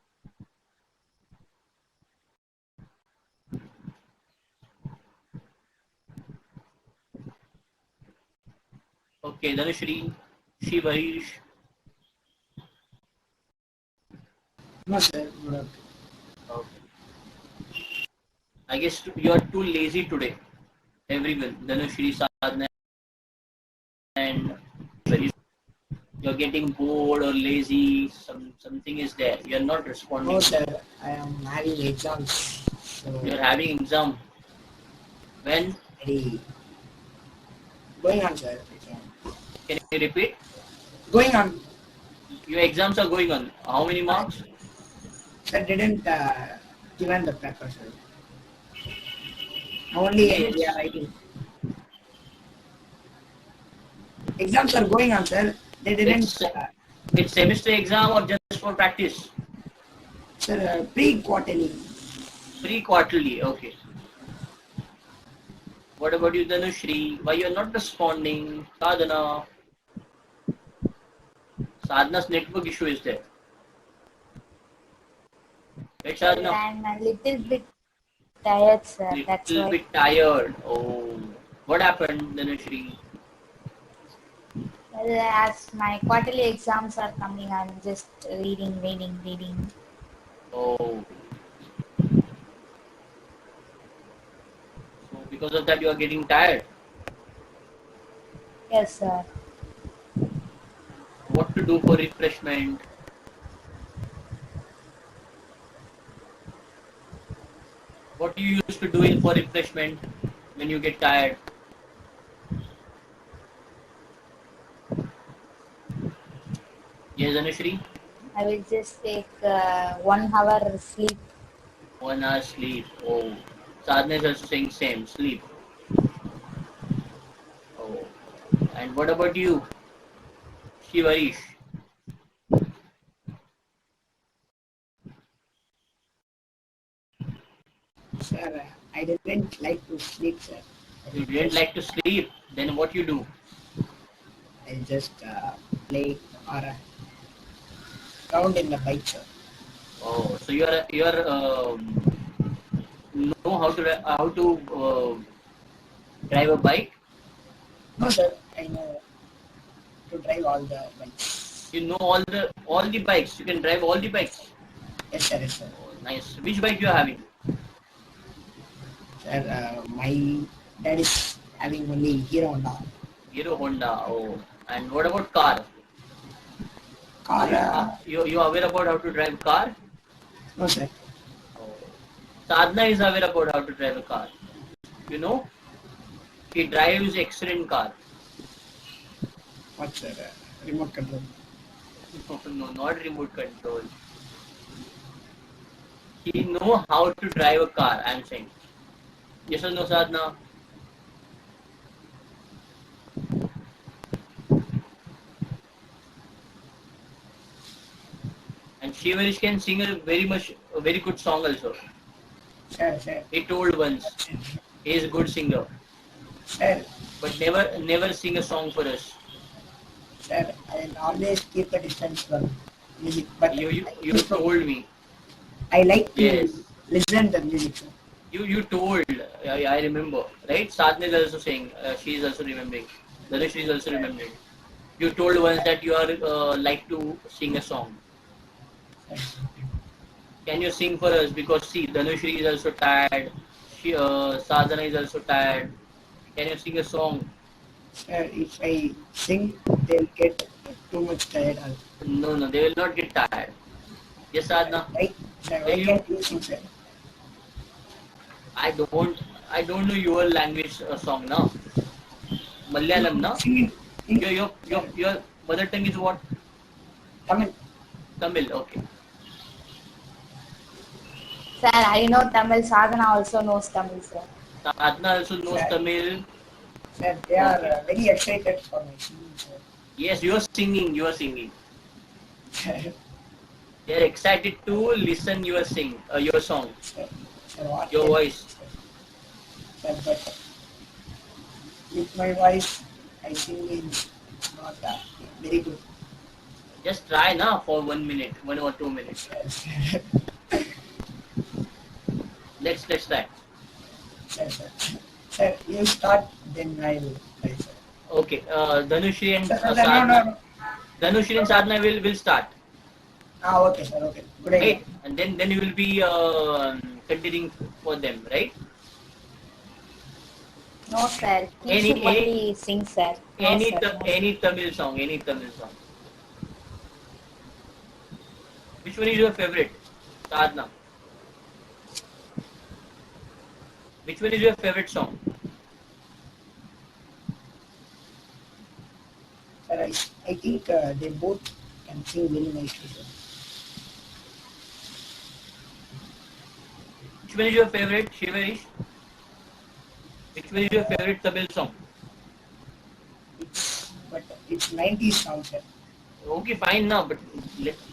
S1: Okay, Dhanushri, Shivarish.
S4: No, sir. No.
S1: Okay. I guess you are too lazy today. Everyone, Dhanushri, Sadhana, and Shivarish. You're getting bored or lazy. Something is there. You're not responding.
S4: No, sir. I am having exams. So
S1: You're having exam. When?
S4: very going on, sir.
S1: Can you repeat?
S4: Going on.
S1: Your exams are going on. How many marks?
S4: Sir didn't given the paper, sir. Only we are writing. Exams are going on, sir. They didn't.
S1: It's semester exam or just for practice?
S4: Sir, pre-quarterly.
S1: Pre-quarterly, okay. What about you, Dhanushri? Why you're not responding? Sadhana. Sadhana's network issue is there. Right, Sadhana?
S5: I'm a little bit tired, sir. That's
S1: Little
S5: why.
S1: bit tired. Oh, what happened, Dhanushri?
S5: Well, as my quarterly exams are coming, I'm just reading.
S1: Oh, so because of that you are getting tired.
S5: Yes, sir.
S1: What to do for refreshment? What do you used to do for refreshment when you get tired? Yes, Anushri?
S5: I will just take 1 hour sleep.
S1: 1 hour sleep. Oh, Sadhana is also saying same, sleep. Oh, and what about you, Shivarish?
S4: Sir, I didn't like to sleep, sir.
S1: You didn't like to sleep, then what you do?
S4: I just play or round in the bike, sir.
S1: Oh, so you are know how to drive a bike?
S4: No, sir. I know to drive all the bikes.
S1: You know all the bikes. You can drive all the bikes.
S4: Yes, sir. Yes, sir.
S1: Oh, nice. Which bike you are having?
S4: Sir, my dad is having only Hero Honda.
S1: Hero Honda. Oh, and what about car?
S4: Car,
S1: You aware about how to drive car?
S4: no, sir.
S1: Oh. Sadhana is aware about how to drive a car. You know, he drives excellent car.
S4: What, sir? Remote control.
S1: No, not remote control. He know how to drive a car. I'm saying. Yes or no, Sadhana? Shivarish can sing a very good song also.
S4: Sir, sir,
S1: He told once he is a good singer,
S4: sir,
S1: but never sing a song for us.
S4: sir, I'll always keep a distance from music, but
S1: You told me.
S4: I like to
S1: Yes.
S4: listen the music, sir.
S1: You told. I remember, right? Sadhna is also saying. She is also remembering. Dhanushri is also remembering. You told once that you are like to sing a song. Can you sing for us? Because see, Dhanushri is also tired. Sadhana is also tired. Can you sing a song?
S4: Sir, if I sing, they'll get too much tired.
S1: No, no, they will not get tired. Yes, Sadhana.
S4: Sir,
S1: Will
S4: why
S1: you?
S4: can't you sing, sir?
S1: I don't. I don't know your language song now. Malayalam, na?
S4: Sing in
S1: Your mother tongue is what?
S4: Tamil.
S1: Tamil. Okay.
S5: Sir, I know Tamil. Sadhana also knows Tamil, sir.
S1: Sadhana also knows
S4: Sir,
S1: Tamil.
S4: sir, they are
S1: Okay.
S4: very excited for my singing, sir.
S1: Yes, you are singing. You are singing.
S4: Sir,
S1: They are excited to listen your song,
S4: sir, what
S1: your
S4: can I
S1: voice.
S4: say, sir? Sir, but with my voice, I sing is not very good.
S1: Just try now for 1 minute, 1 or 2 minutes.
S4: Sir,
S1: Let's try.
S4: sir. Sir, you start, then I'll try, sir.
S1: Okay. Dhanushri and
S4: Sir, no, no,
S1: Sadhana.
S4: no.
S1: Dhanushri and Sadhana will start,
S4: Okay, sir, okay. Good idea.
S1: right? And then you will be continuing for them, right?
S5: No, sir. He
S1: Any
S5: should
S1: any
S5: only sing, sir. No,
S1: any
S5: sir. No, sir.
S1: any Tamil song, any Tamil song. Which one is your favorite, Sadhana? Which one is your favorite song?
S4: Sir, I think they both can sing very nicely, sir.
S1: Which one is your favorite, Shivarish? Which one is your favorite Tamil song?
S4: But it's 90s song, sir.
S1: Okay, fine now, but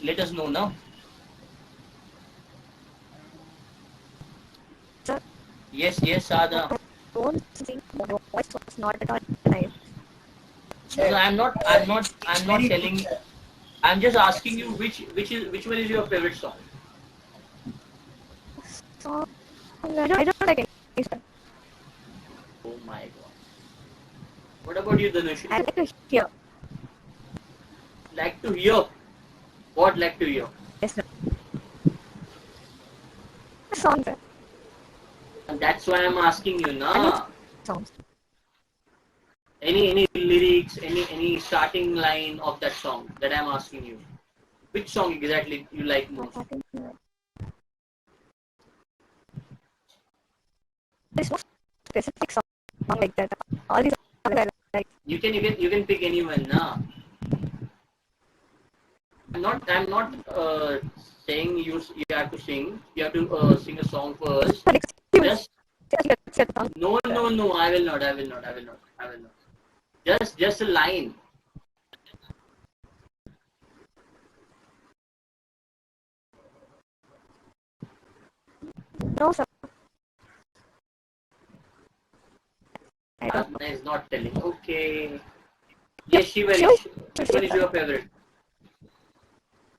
S1: let us know now.
S2: Sir,
S1: Yes, Sadhana.
S2: don't sing. Your voice was not at all nice.
S1: No,
S4: Sir,
S1: no,
S4: it's
S1: I'm not
S4: very good,
S1: telling.
S4: sir.
S1: I'm just asking you
S4: Actually,
S1: which one is your favorite song?
S2: So, I don't like any sir.
S1: Oh my God. What about you,
S2: I
S1: Dhanushri?
S2: like to hear.
S1: Like to hear? What like to hear?
S2: Yes, sir. Songs, sir.
S1: And that's why I'm asking you,
S2: I mean
S1: na.
S2: songs.
S1: Any lyrics, any starting line of that song that I'm asking you. Which song exactly you like most?
S2: There's no specific song like that. All these songs I like.
S1: You can pick anyone, na. I'm not saying you have to sing. You have to sing a song first.
S2: But excuse
S1: Just
S2: set song.
S1: no. I will not. I will not. Just a line.
S2: No, sir. I don't know.
S1: Sadhana is not telling. Okay. Yes,
S2: Sure,
S1: Shivarish. Which one is your favorite?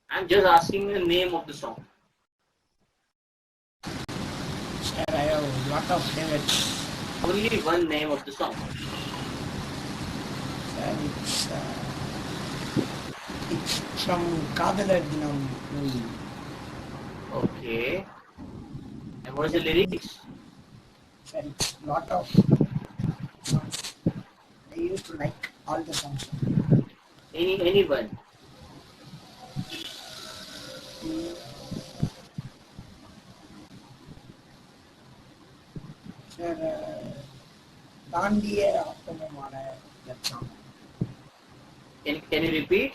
S1: I'm just asking the name of the song.
S4: sir, I have a lot of favorites.
S1: Only one name of the song.
S4: Sir, it's from Kadalar Dinam movie.
S1: Okay. And what is the lyrics?
S4: Sir, it's lot of songs. I used to like all the songs.
S1: Anyone?
S4: Sir, தாண்டிய ஆட்டமுமான that song.
S1: Can you repeat?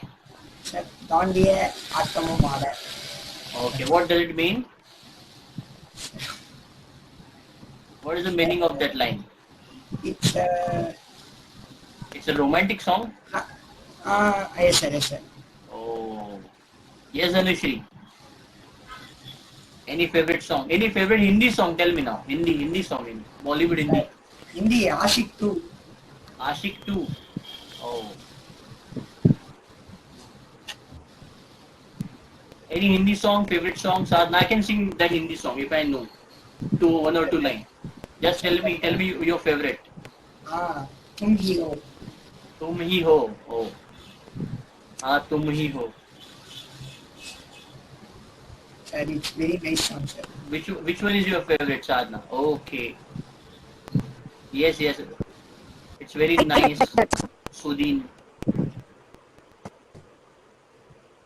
S4: Sir, தாண்டிய ஆட்டமுமான.
S1: Okay. What does it mean? What is the meaning of that line?
S4: It's
S1: It's a romantic song.
S4: yes, sir, yes, sir.
S1: Oh. Yes, Anushri. Any favorite song? Any favorite Hindi song? Tell me now. Hindi song. Bollywood Hindi.
S4: Hindi, Ashik 2.
S1: Ashik 2. Oh. Any Hindi song? Favorite song? Sadhana, I can sing that Hindi song if I know. One or two lines. Just tell me your favorite.
S4: तुम ही हो.
S1: तुम ही हो. Oh. तुम ही हो.
S4: Sir, it's very nice song, sir.
S1: Which one is your favorite, Sadhana? Okay. Yes. It's very
S2: I
S1: nice.
S2: like that.
S1: Sudin.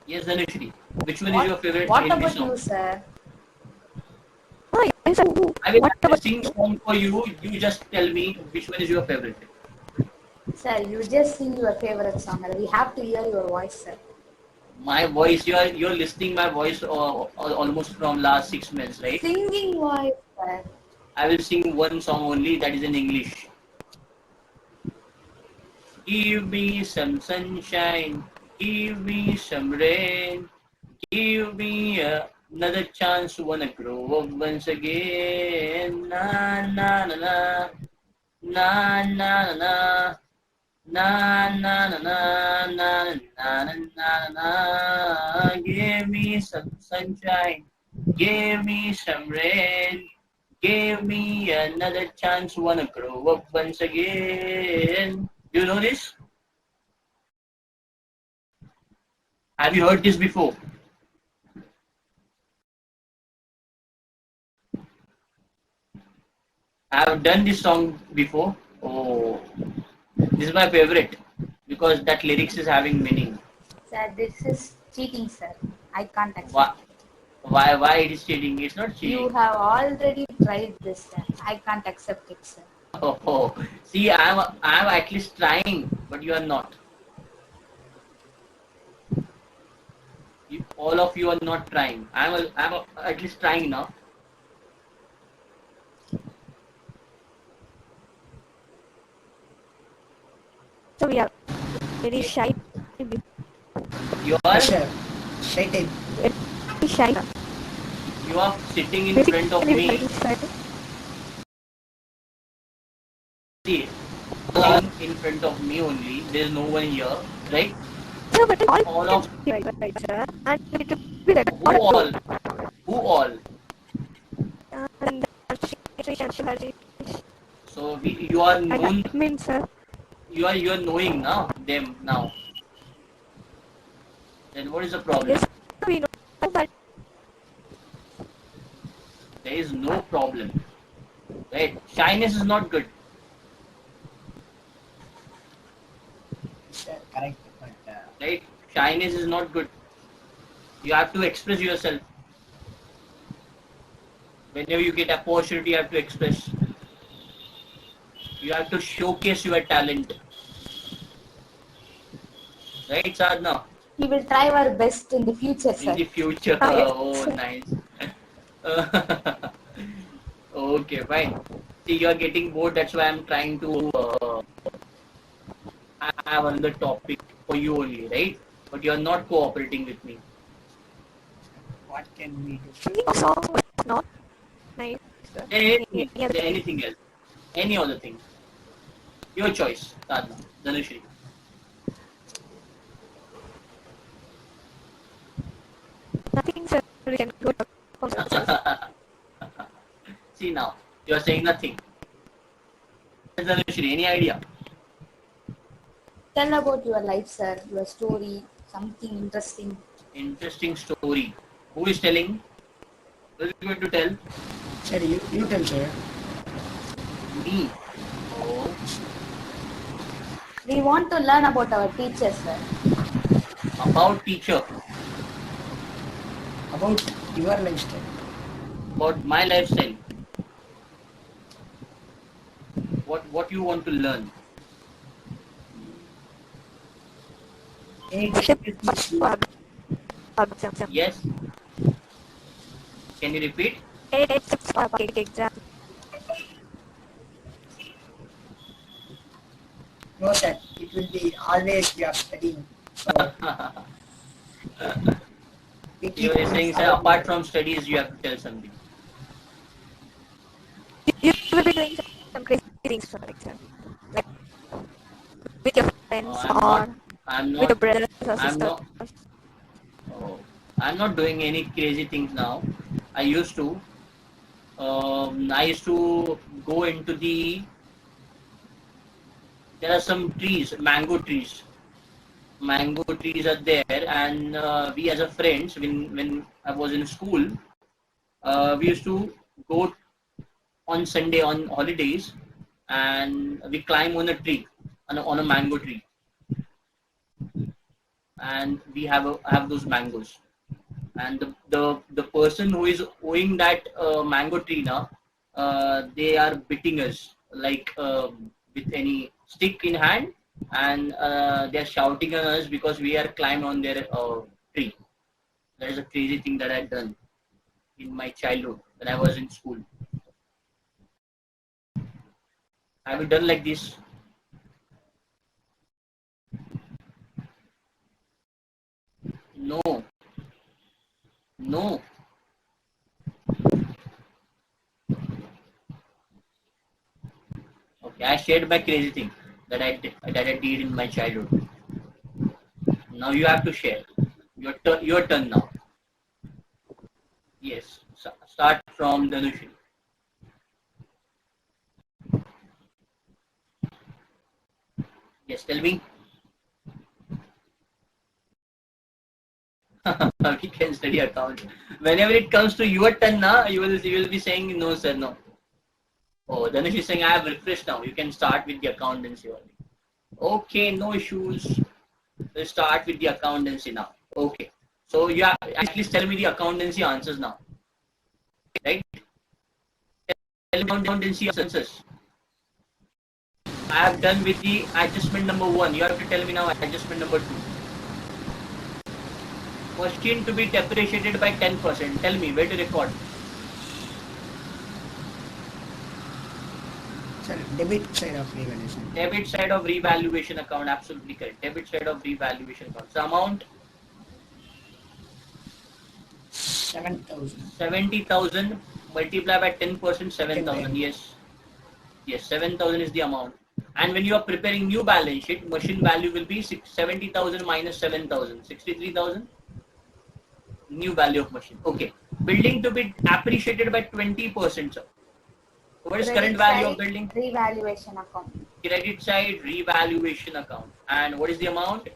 S1: Yes, Dhanushri. Which one is your favorite
S5: What
S1: Hindi
S5: about
S1: song?
S5: you, sir?
S2: Oh, yes, sir.
S1: I will
S2: What about
S1: sing song for you. You just tell me which one is your favorite.
S5: Sir, you just sing your favorite song. We have to hear your voice, sir.
S1: My voice, you're listening my voice almost from last 6 months, right?
S5: Singing voice, sir.
S1: I will sing one song only, that is in English. Give me some sunshine, give me some rain, give me another chance to wanna grow up once again. Na na na na, na na na na. Na na na na na na na na na. Give me some sunshine, give me some rain, give me another chance, wanna grow up once again. Do you know this? Have you heard this before? I have done this song before. Oh, this is my favorite because that lyrics is having meaning.
S5: Sir, this is cheating, sir. I can't
S1: Why?
S5: accept it.
S1: Why it is cheating? It's not
S5: You
S1: cheating.
S5: have already tried this, sir. I can't accept it, sir.
S1: Oh, see, I'm at least trying, but you are not. All of you are not trying. I'm at least trying now.
S2: So we are very shy.
S1: You are
S4: Yes, sir. Shy type.
S2: Very shy.
S1: you are sitting in front of
S2: Basically,
S1: me.
S2: very shy.
S1: See, in front of me only. There is no one here, right?
S2: So, but
S1: All
S2: can
S1: of
S2: be right, sir. And it will be like
S1: who all? Who all?
S2: And the
S1: So you are
S2: and
S1: known.
S2: that means, sir.
S1: You are knowing now them now. Then what is the problem?
S2: Yes, we know that.
S1: There is no problem, right? Shyness is not good,
S4: Sir, correct. But
S1: right? Shyness is not good. You have to express yourself. Whenever you get opportunity, you have to express. You have to showcase your talent, right, Sadhna?
S5: We will try our best in the future,
S1: In
S5: sir.
S1: the future.
S2: Yes.
S1: Oh, nice. Okay, fine. See, you are getting bored. That's why I'm trying to have another topic for you only, right? But you are not cooperating with me.
S4: what can we do?
S2: Singing song was not nice. Sir.
S1: Anything,
S2: Any other thing?
S1: anything else, any other thing. Your choice, Sadhna, Dhanushri.
S2: Nothing, sir. We can go to sir.
S1: See now, you are saying nothing. Dhanushri, any idea?
S5: Tell about your life, sir. Your story. Something interesting.
S1: Interesting story. Who is telling? Who is going to tell?
S4: Sir, you tell, sir.
S1: Me. Oh,
S5: We want to learn about our teachers, sir.
S1: about teacher,
S4: About your lifestyle.
S1: about my lifestyle. What you want to learn?
S4: Any
S2: Worship
S4: difficulties you
S2: exam.
S1: Yes. Can you repeat?
S2: Exam.
S4: No, sir. It will be always we are studying. So we
S1: You were saying, sir, apart from studies, you have to tell something.
S2: You will be doing some crazy things, sir, like with your friends
S1: I'm not.
S2: or
S1: I'm
S2: with your
S1: not.
S2: brothers or
S1: I'm
S2: sisters.
S1: not. Oh, I'm not doing any crazy things now. I used to. I used to go into the. There are some trees, mango trees are there, and we as a friends, when I was in school, we used to go on Sunday on holidays, and we climb on a tree, on a mango tree, and we have those mangoes, and the person who is owing that mango tree now, they are beating us like with any stick in hand, and they are shouting at us because we are climbed on their tree. That is a crazy thing that I've done in my childhood when I was in school. Have you done like this? No, no. Okay, I shared my crazy thing that I did in my childhood. Now you have to share. Your turn now. Yes. Start from Dhanushi. Yes, tell me. We can study accounts. Whenever it comes to your turn now, you will be saying no, sir, no. Oh, Dhanush is saying I have refreshed now. You can start with the accountancy only. Okay, no issues. We'll start with the accountancy now. Okay. So you have, at least tell me the accountancy answers now. Right? Tell me accountancy answers. I have done with the adjustment number 1. You have to tell me now adjustment number 2. Machine to be depreciated by 10%. Tell me where to record.
S4: Sir, debit side of revaluation.
S1: Debit side of revaluation account. Absolutely correct. Debit side of revaluation account. So amount
S4: 7,000.
S1: 70,000 multiplied by 10%. 7,000. Yes. Yes. 7,000 is the amount. And when you are preparing new balance sheet, machine value will be 70,000 minus 7,000. 63,000. New value of machine. Okay. Building to be appreciated by 20%. Sir. What is current
S5: Credit
S1: value of
S5: side,
S1: building?
S5: revaluation account.
S1: Credit side revaluation account. And what is the amount?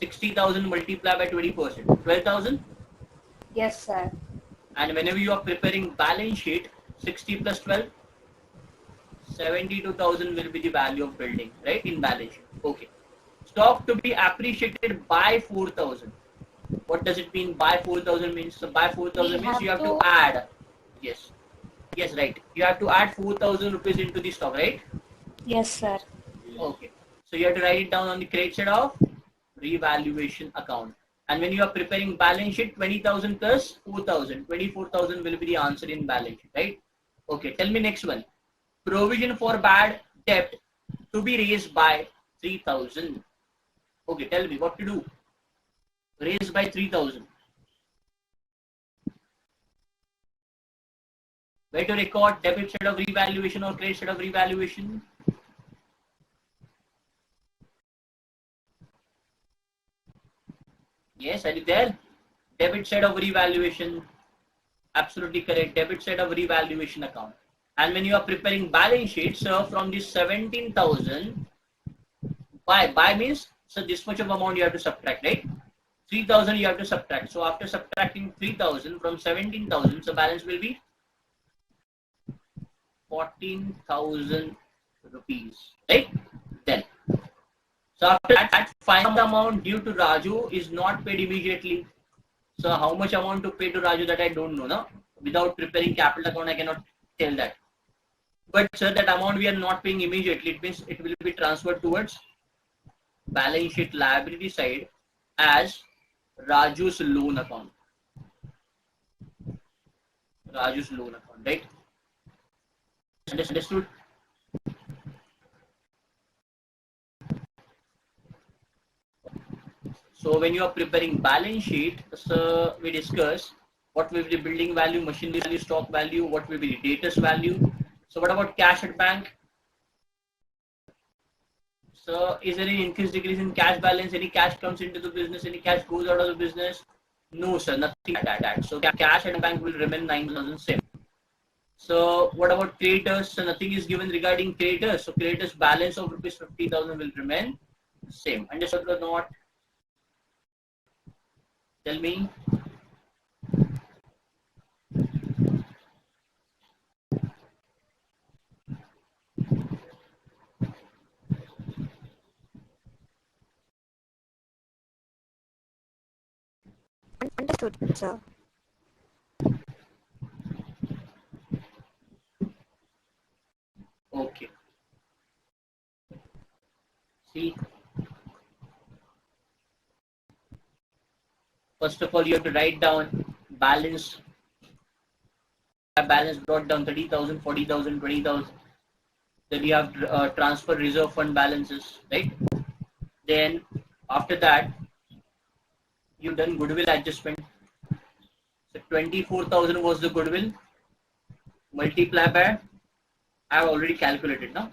S1: 60,000 multiplied by 20%. 12,000.
S5: Yes, sir.
S1: And whenever you are preparing balance sheet, 60 plus 12, 72,000 will be the value of building, right? In balance sheet. Okay. Stock to be appreciated by 4,000. What does it mean by 4,000 means? So by
S5: We
S1: 4,000 means
S5: have
S1: you have to
S5: to,
S1: add. Yes. Yes, right. You have to add 4,000 rupees into the stock, right?
S5: yes, sir.
S1: Okay. So you have to write it down on the credit side of revaluation account. And when you are preparing balance sheet, 20,000 plus 4,000, 24,000 will be the answer in balance sheet, right? Okay. Tell me next one. Provision for bad debt to be raised by 3,000. Okay. Tell me what to do. Raised by 3,000. Where to record debit side of revaluation or credit side of revaluation? Yes, are you there? Debit side of revaluation. Absolutely correct. Debit side of revaluation account. And when you are preparing balance sheets, so from this 17,000, by means, so this much of amount you have to subtract, right? 3,000 you have to subtract. So after subtracting 3,000 from 17,000, so balance will be 14,000 rupees, right? Then, so after that, final amount due to Raju is not paid immediately. So how much amount to pay to Raju, that I don't know, no? Without preparing capital account, I cannot tell that. But sir, that amount we are not paying immediately. It means it will be transferred towards balance sheet liability side as Raju's loan account. Raju's loan account, right? Understood? So when you are preparing balance sheet, so we discuss what will be the building value, machinery value, stock value, what will be the debtors value. So what about cash at bank? So is there any increase, decrease in cash balance? Any cash comes into the business? Any cash goes out of the business? No, sir, nothing like that. So cash at bank will remain 9,000 same. So what about creditors? So nothing is given regarding creditors. So creditors balance of rupees 50,000 will remain same. Understood or not? Tell me.
S2: Understood, sir.
S1: Okay. See, first of all, you have to write down balance. Balance brought down 30,000, 40,000, 20,000. Then you have transfer reserve fund balances, right? Then after that, you've done goodwill adjustment. So 24,000 was the goodwill. Multiply by, I have already calculated now,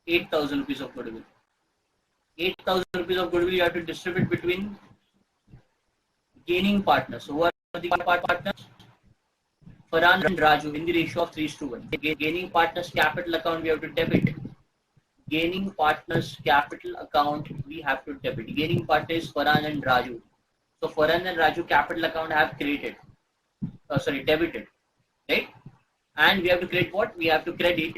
S1: 8,000 rupees of goodwill. 8,000 rupees of goodwill you have to distribute between gaining partners. So who are the partners? Farhan and Raju in the ratio of 3:1. Gaining partners capital account we have to debit. Gaining partners capital account we have to debit. Gaining partner is Farhan and Raju. So Farhan and Raju capital account have created. Debited, right? And we have to credit what? We have to credit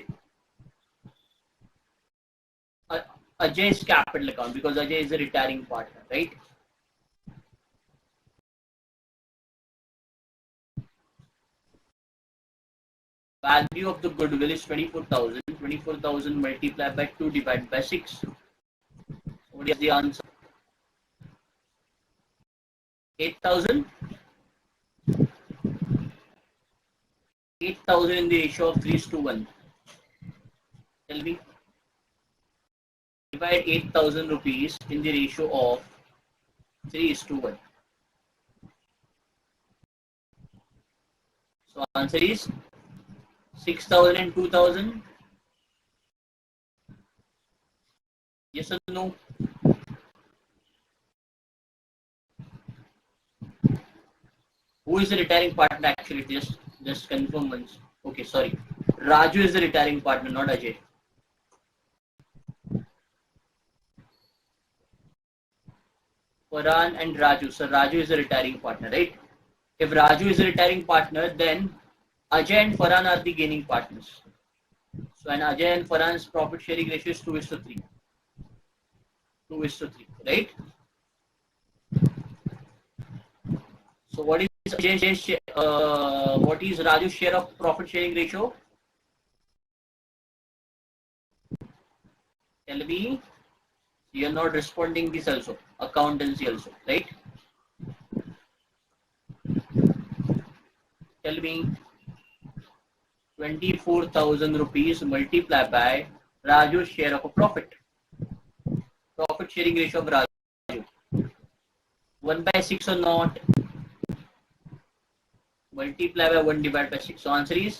S1: Ajay's capital account because Ajay is a retiring partner, right? Value of the goodwill is 24,000. 24,000 multiplied by 2 divided by 6. What is the answer? 8,000. 8,000 in the ratio of 3:1. Tell me. Divide 8,000 rupees in the ratio of 3:1. So answer is 6,000 and 2,000. Yes or no? Who is the retiring partner actually? Just confirm once. Okay, sorry. Raju is the retiring partner, not Ajay. Farhan and Raju. So Raju is the retiring partner, right? If Raju is the retiring partner, then Ajay and Farhan are the gaining partners. So and Ajay and Farhan's profit sharing ratio is 2:3. 2:3, right? So what is what is Raju's share of profit sharing ratio? Tell me. You are not responding this also. Accountancy also, right? Tell me. 24,000 rupees multiplied by Raju's share of a profit. Profit sharing ratio of Raju. 1/6 or not? Multiply by 1 divided by 6. So answer is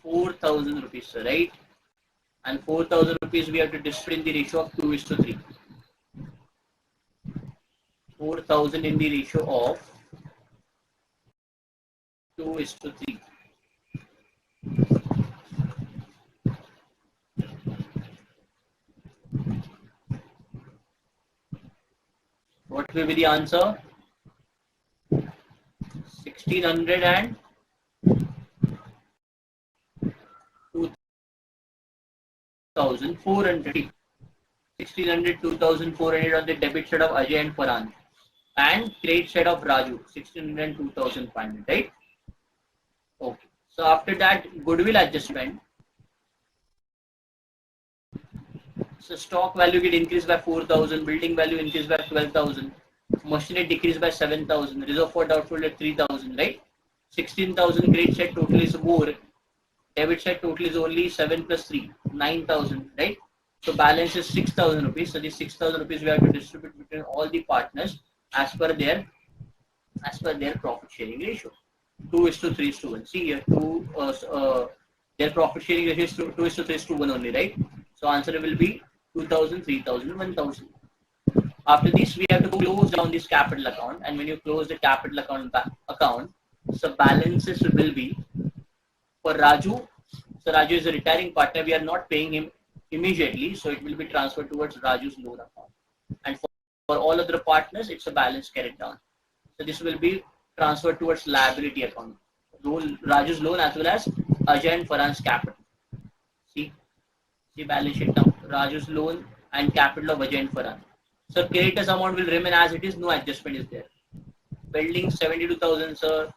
S1: 4,000 rupees, right? And 4,000 rupees we have to distribute in the ratio of 2:3. 4,000 in the ratio of 2:3. What will be the answer? 1,600 and 2,400. 1,600, 2,400 on the debit side of Ajay and Farhan. And credit side of Raju, 1,600 and 2,500, right? Okay. So after that, goodwill adjustment. So stock value get increased by 4,000, building value increased by 12,000, machinery decreased by 7,000, reserve for doubtful at 3,000, right? 16,000 credit side total is more, debit side total is only 7 plus 3, 9,000, right? So balance is 6,000 rupees. So this 6,000 rupees we have to distribute between all the partners as per their profit sharing ratio. 2:3:1. See here, their profit sharing ratio is 2:3:1 only, right? So answer will be 2,000, 3,000, 1,000. After this, we have to close down this capital account, and when you close the capital account, so balances will be for Raju. So Raju is a retiring partner. We are not paying him immediately, so it will be transferred towards Raju's loan account. And for all other partners, it's a balance carried down. So this will be transferred towards liability account. Raju's loan as well as Ajay and Farhan's capital. See, balance sheet now. Raju's loan and capital of Ajay and Farhan. So creditors amount will remain as it is. No adjustment is there. Building 72,000, sir.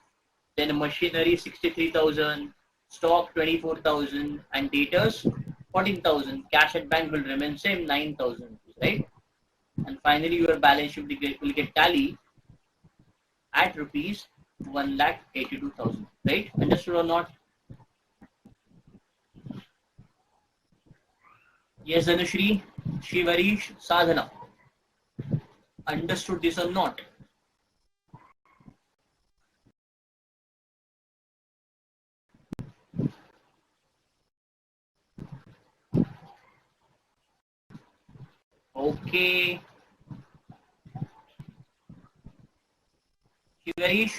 S1: Then machinery 63,000. Stock 24,000 and debtors 14,000. Cash at bank will remain same 9,000, right? And finally, your balance sheet will get tally at rupees 1,82,000, right? Understood or not? Yes, Dhanushri, Shivarish, Sadhana. Understood this or not? Okay. Shivarish.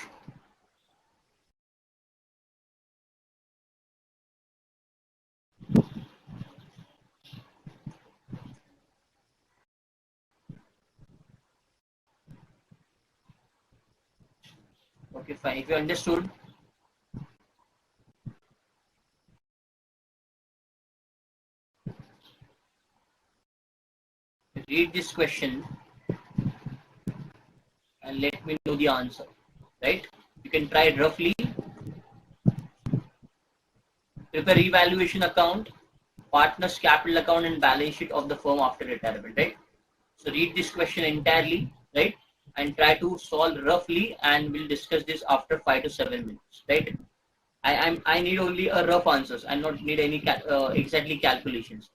S1: Okay, fine. If you understood, read this question and let me know the answer, right? You can try it roughly. Prepare revaluation account, partner's capital account and balance sheet of the firm after retirement, right? So read this question entirely, right? And try to solve roughly, and we'll discuss this after 5 to 7 minutes, right? I need only a rough answers. I not need any exactly calculations.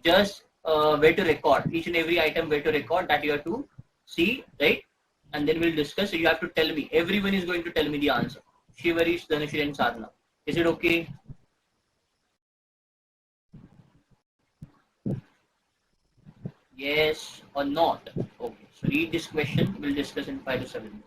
S1: Just where to record each and every item, where to record that you have to see, right? And then we'll discuss. So you have to tell me. Everyone is going to tell me the answer. Shivarish, Dhanushri, and Sadhana. Is it okay? Yes or not? Okay. So read this question. We'll discuss in 5 to 7 minutes.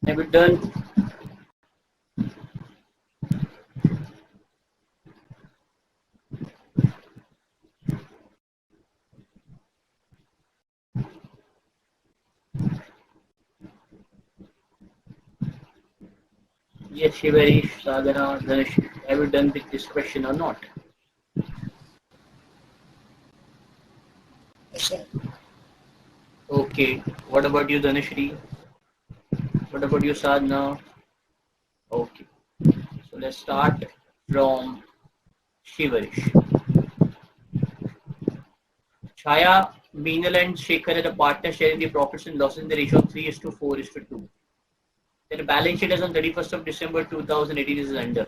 S1: Have you done? Yes, Shivarish, Sadhana, Dhanushri. Have you done with this question or not?
S4: Yes, sir.
S1: Okay. What about you, Dhanushri? What about you, Sadhana? Okay. So let's start. from Shivarish. Chaya, Meenal and Shekhar are the partners sharing the profits and losses in the ratio of 3:4:2. Their balance sheet as on 31st of December 2018 is under.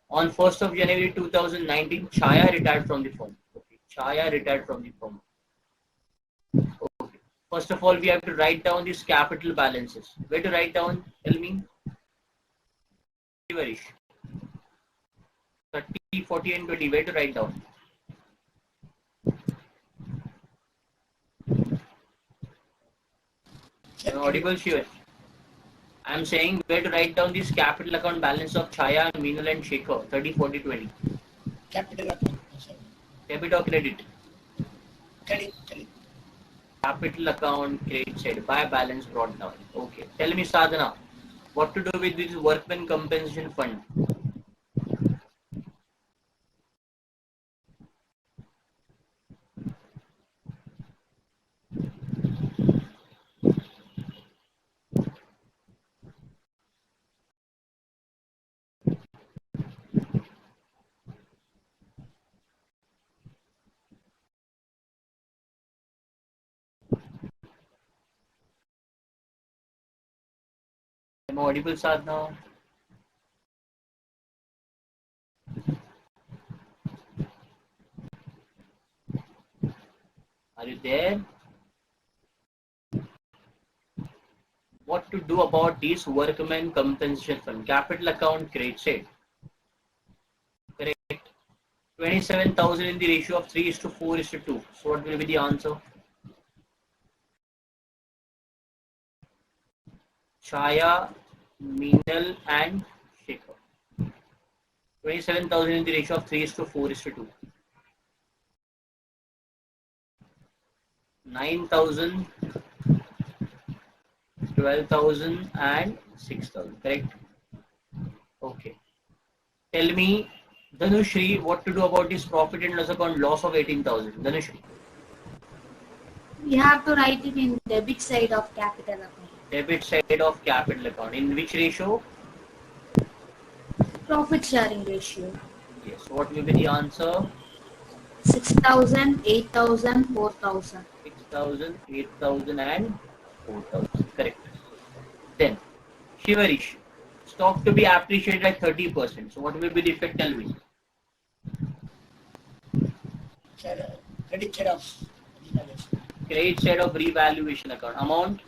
S1: On 1st of January 2019, Chaya retired from the firm. Okay. Chaya retired from the firm. Okay. First of all, we have to write down these capital balances. Where to write down? Tell me. Shivarish. 30, 40 and 20. Where to write down? Am I audible, Shivarish? I am saying where to write down this capital account balance of Chaya, Meenal and Shekhar. 30, 40, 20.
S4: Capital account.
S1: Debit or credit?
S4: Credit.
S1: Capital account credit side by balance brought down. Okay. Tell me, Sadhana, what to do with this workman compensation fund? Am I audible, Sadhana? Are you there? What to do about this workman compensation fund? Capital account credit side. Correct. 27,000 in the ratio of 3:4:2. So what will be the answer? Chaya, Meenal and Shekhar. 27,000 in the ratio of 3:4:2. 9,000, 12,000 and 6,000. Correct? Okay. Tell me, Dhanushri, what to do about this profit and loss account loss of 18,000? Dhanushri.
S5: We have to write it in debit side of capital account.
S1: Debit side of capital account. In which ratio?
S5: Profit sharing ratio.
S1: Yes. What will be the answer?
S5: 6,000, 8,000, 4,000.
S1: 6,000, 8,000 and 4,000. Correct. Then, Shivarish, stock to be appreciated by 30%. So what will be the effect? Tell me.
S4: Credit side of revaluation.
S1: Credit side of revaluation account. Amount?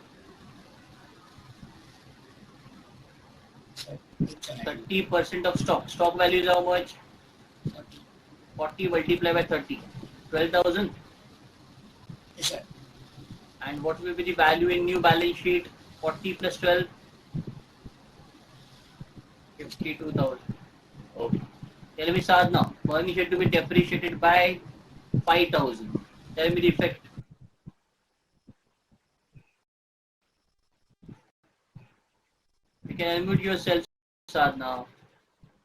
S1: 30% of stock. Stock value is how much? 40 multiplied by 30. 12,000.
S4: Yes, sir.
S1: And what will be the value in new balance sheet? 40 plus 12? 52,000. Okay. Tell me, Sadhana, furniture to be depreciated by 5,000. Tell me the effect. You can unmute yourself, Sadhana.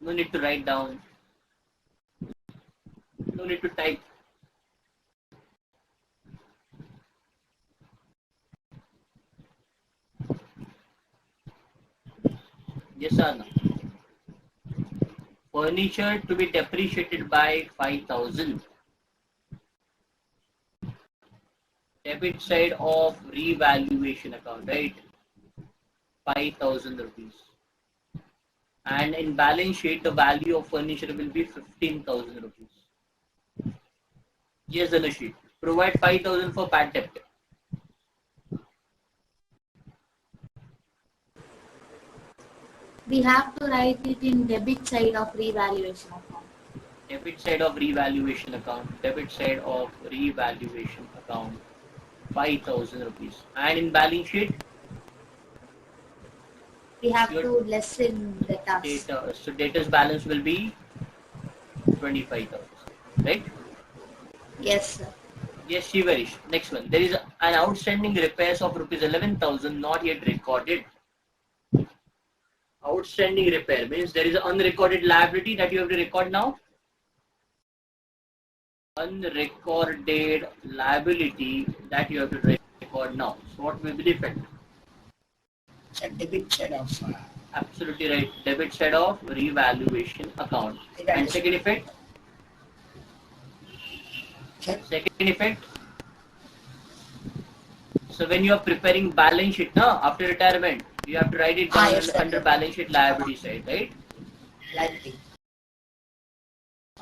S1: No need to write down. No need to type. Yes, Sadhana. Furniture to be depreciated by 5,000. Debit side of revaluation account, right? 5,000 rupees. And in balance sheet, the value of furniture will be 15,000 rupees. Yes, Dhanushi. Provide 5,000 for bad debt.
S5: We have to write it in debit side of revaluation account.
S1: Debit side of revaluation account. Debit side of revaluation account. 5,000 rupees. And in balance sheet,
S5: We have to lessen the tax.
S1: data. So data's balance will be 25,000. Right?
S5: Yes, sir.
S1: Yes, Shivarish. Next one. There is an outstanding repairs of rupees 11,000 not yet recorded. Outstanding repair means there is an unrecorded liability that you have to record now. Unrecorded liability that you have to record now. So what will be the effect?
S4: It's a debit side of
S1: Absolutely right. Debit side of revaluation account. And second effect? Second effect. So when you are preparing balance sheet now after retirement, you have to write it down
S4: Yes,
S1: under balance sheet liability side, right?
S4: Liability.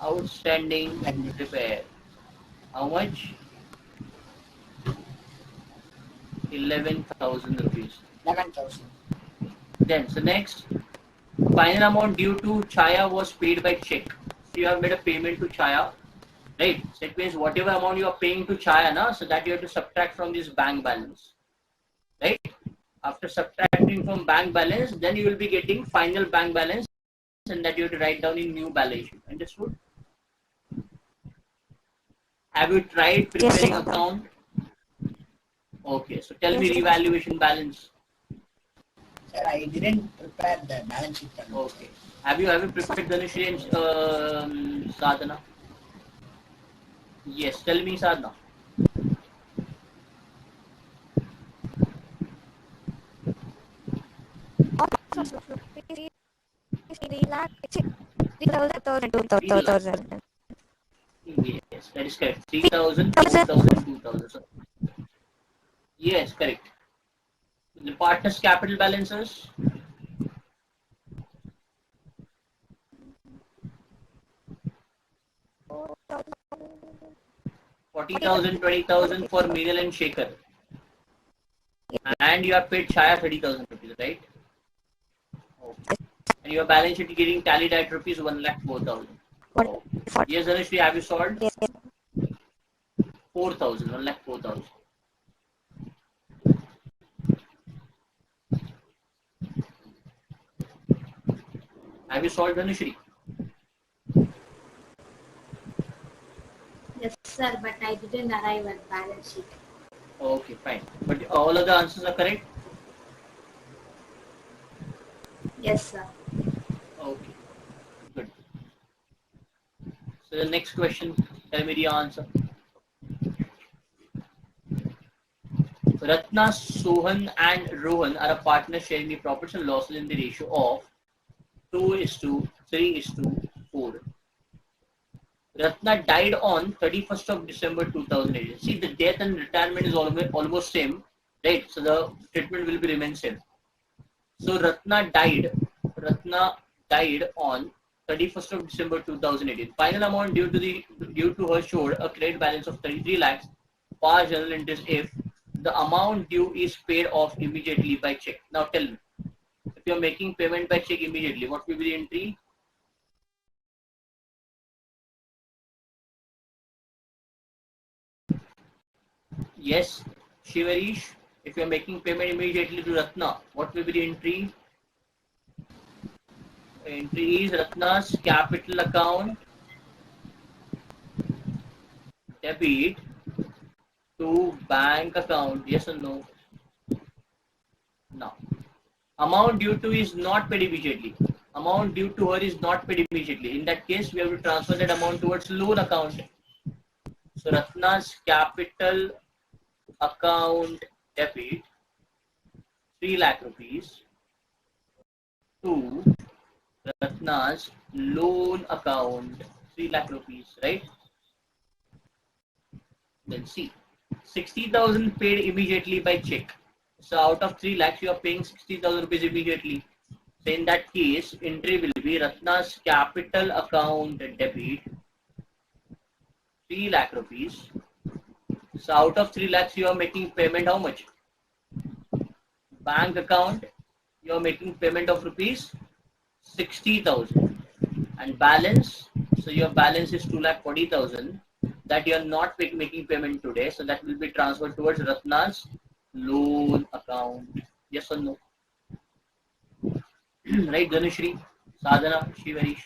S1: Outstanding
S4: Liability.
S1: repair. How much? 11,000 rupees.
S4: 11,000.
S1: Then, so next, final amount due to Chaya was paid by check. So you have made a payment to Chaya, right? So it means whatever amount you are paying to Chaya, na, so that you have to subtract from this bank balance, right? After subtracting from bank balance, then you will be getting final bank balance, and that you have to write down in new balance sheet. Understood? Have you tried
S2: Yes,
S1: preparing
S2: sir.
S1: account? Okay, so tell
S2: Yes,
S1: me
S2: sir.
S1: revaluation balance.
S4: Sir, I didn't prepare the balance sheet.
S1: Okay. Have you ever prepared Dhanushri and Sadhana? Yes, tell me Sadhana. Three lakh.
S2: 3,000.
S1: Yes, that is correct. 3,000, 4,000, 2,000. So, yes, correct. The partner's capital balances 40,000, 20,000 for Meenal and Shekhar. And you have paid Shaya 30,000 rupees, right? Okay. And your balance sheet getting tallied at rupees 1,04,000. Oh. Yes, Dhanushri, have you solved?
S2: Yes,
S1: 4,000, 1,04,000. Have you solved Dhanushri?
S3: Yes, sir, but I didn't arrive at balance sheet.
S1: Okay, fine. But all of the answers are correct?
S3: Yes, sir.
S1: Okay, good. So the next question, tell me the answer. Ratna, Sohan and Rohan are a partner sharing the profits and losses in the ratio of 2:3:4. Ratna died on 31st of December 2018. See, the death and retirement is almost same, right? So the treatment will be remain same. So Ratna died on 31st of December 2018. Final amount due to her showed a credit balance of 33 lakhs, past general interest if the amount due is paid off immediately by check. Now tell me, if you are making payment by check immediately, what will be the entry? Yes, Shivarish, if you are making payment immediately to Ratna, what will be the entry? Entry is Ratna's capital account debit to bank account. Yes or no? No. Amount due to is not paid immediately. Amount due to her is not paid immediately. In that case, we have to transfer that amount towards loan account. So Ratna's capital account debit 3 lakh rupees to Ratna's loan account 3 lakh rupees, right? Then see, 60,000 paid immediately by check. So out of 3 lakhs, you are paying 60,000 rupees immediately. So in that case, entry will be Ratna's capital account debit 3 lakh rupees. So out of 3 lakhs, you are making payment how much? Bank account, you are making payment of rupees 60,000. And balance, so your balance is 2,40,000 that you are not making payment today. So that will be transferred towards Ratna's loan account. Yes or no? Right, Dhanushri, Sadhana, Shivarish.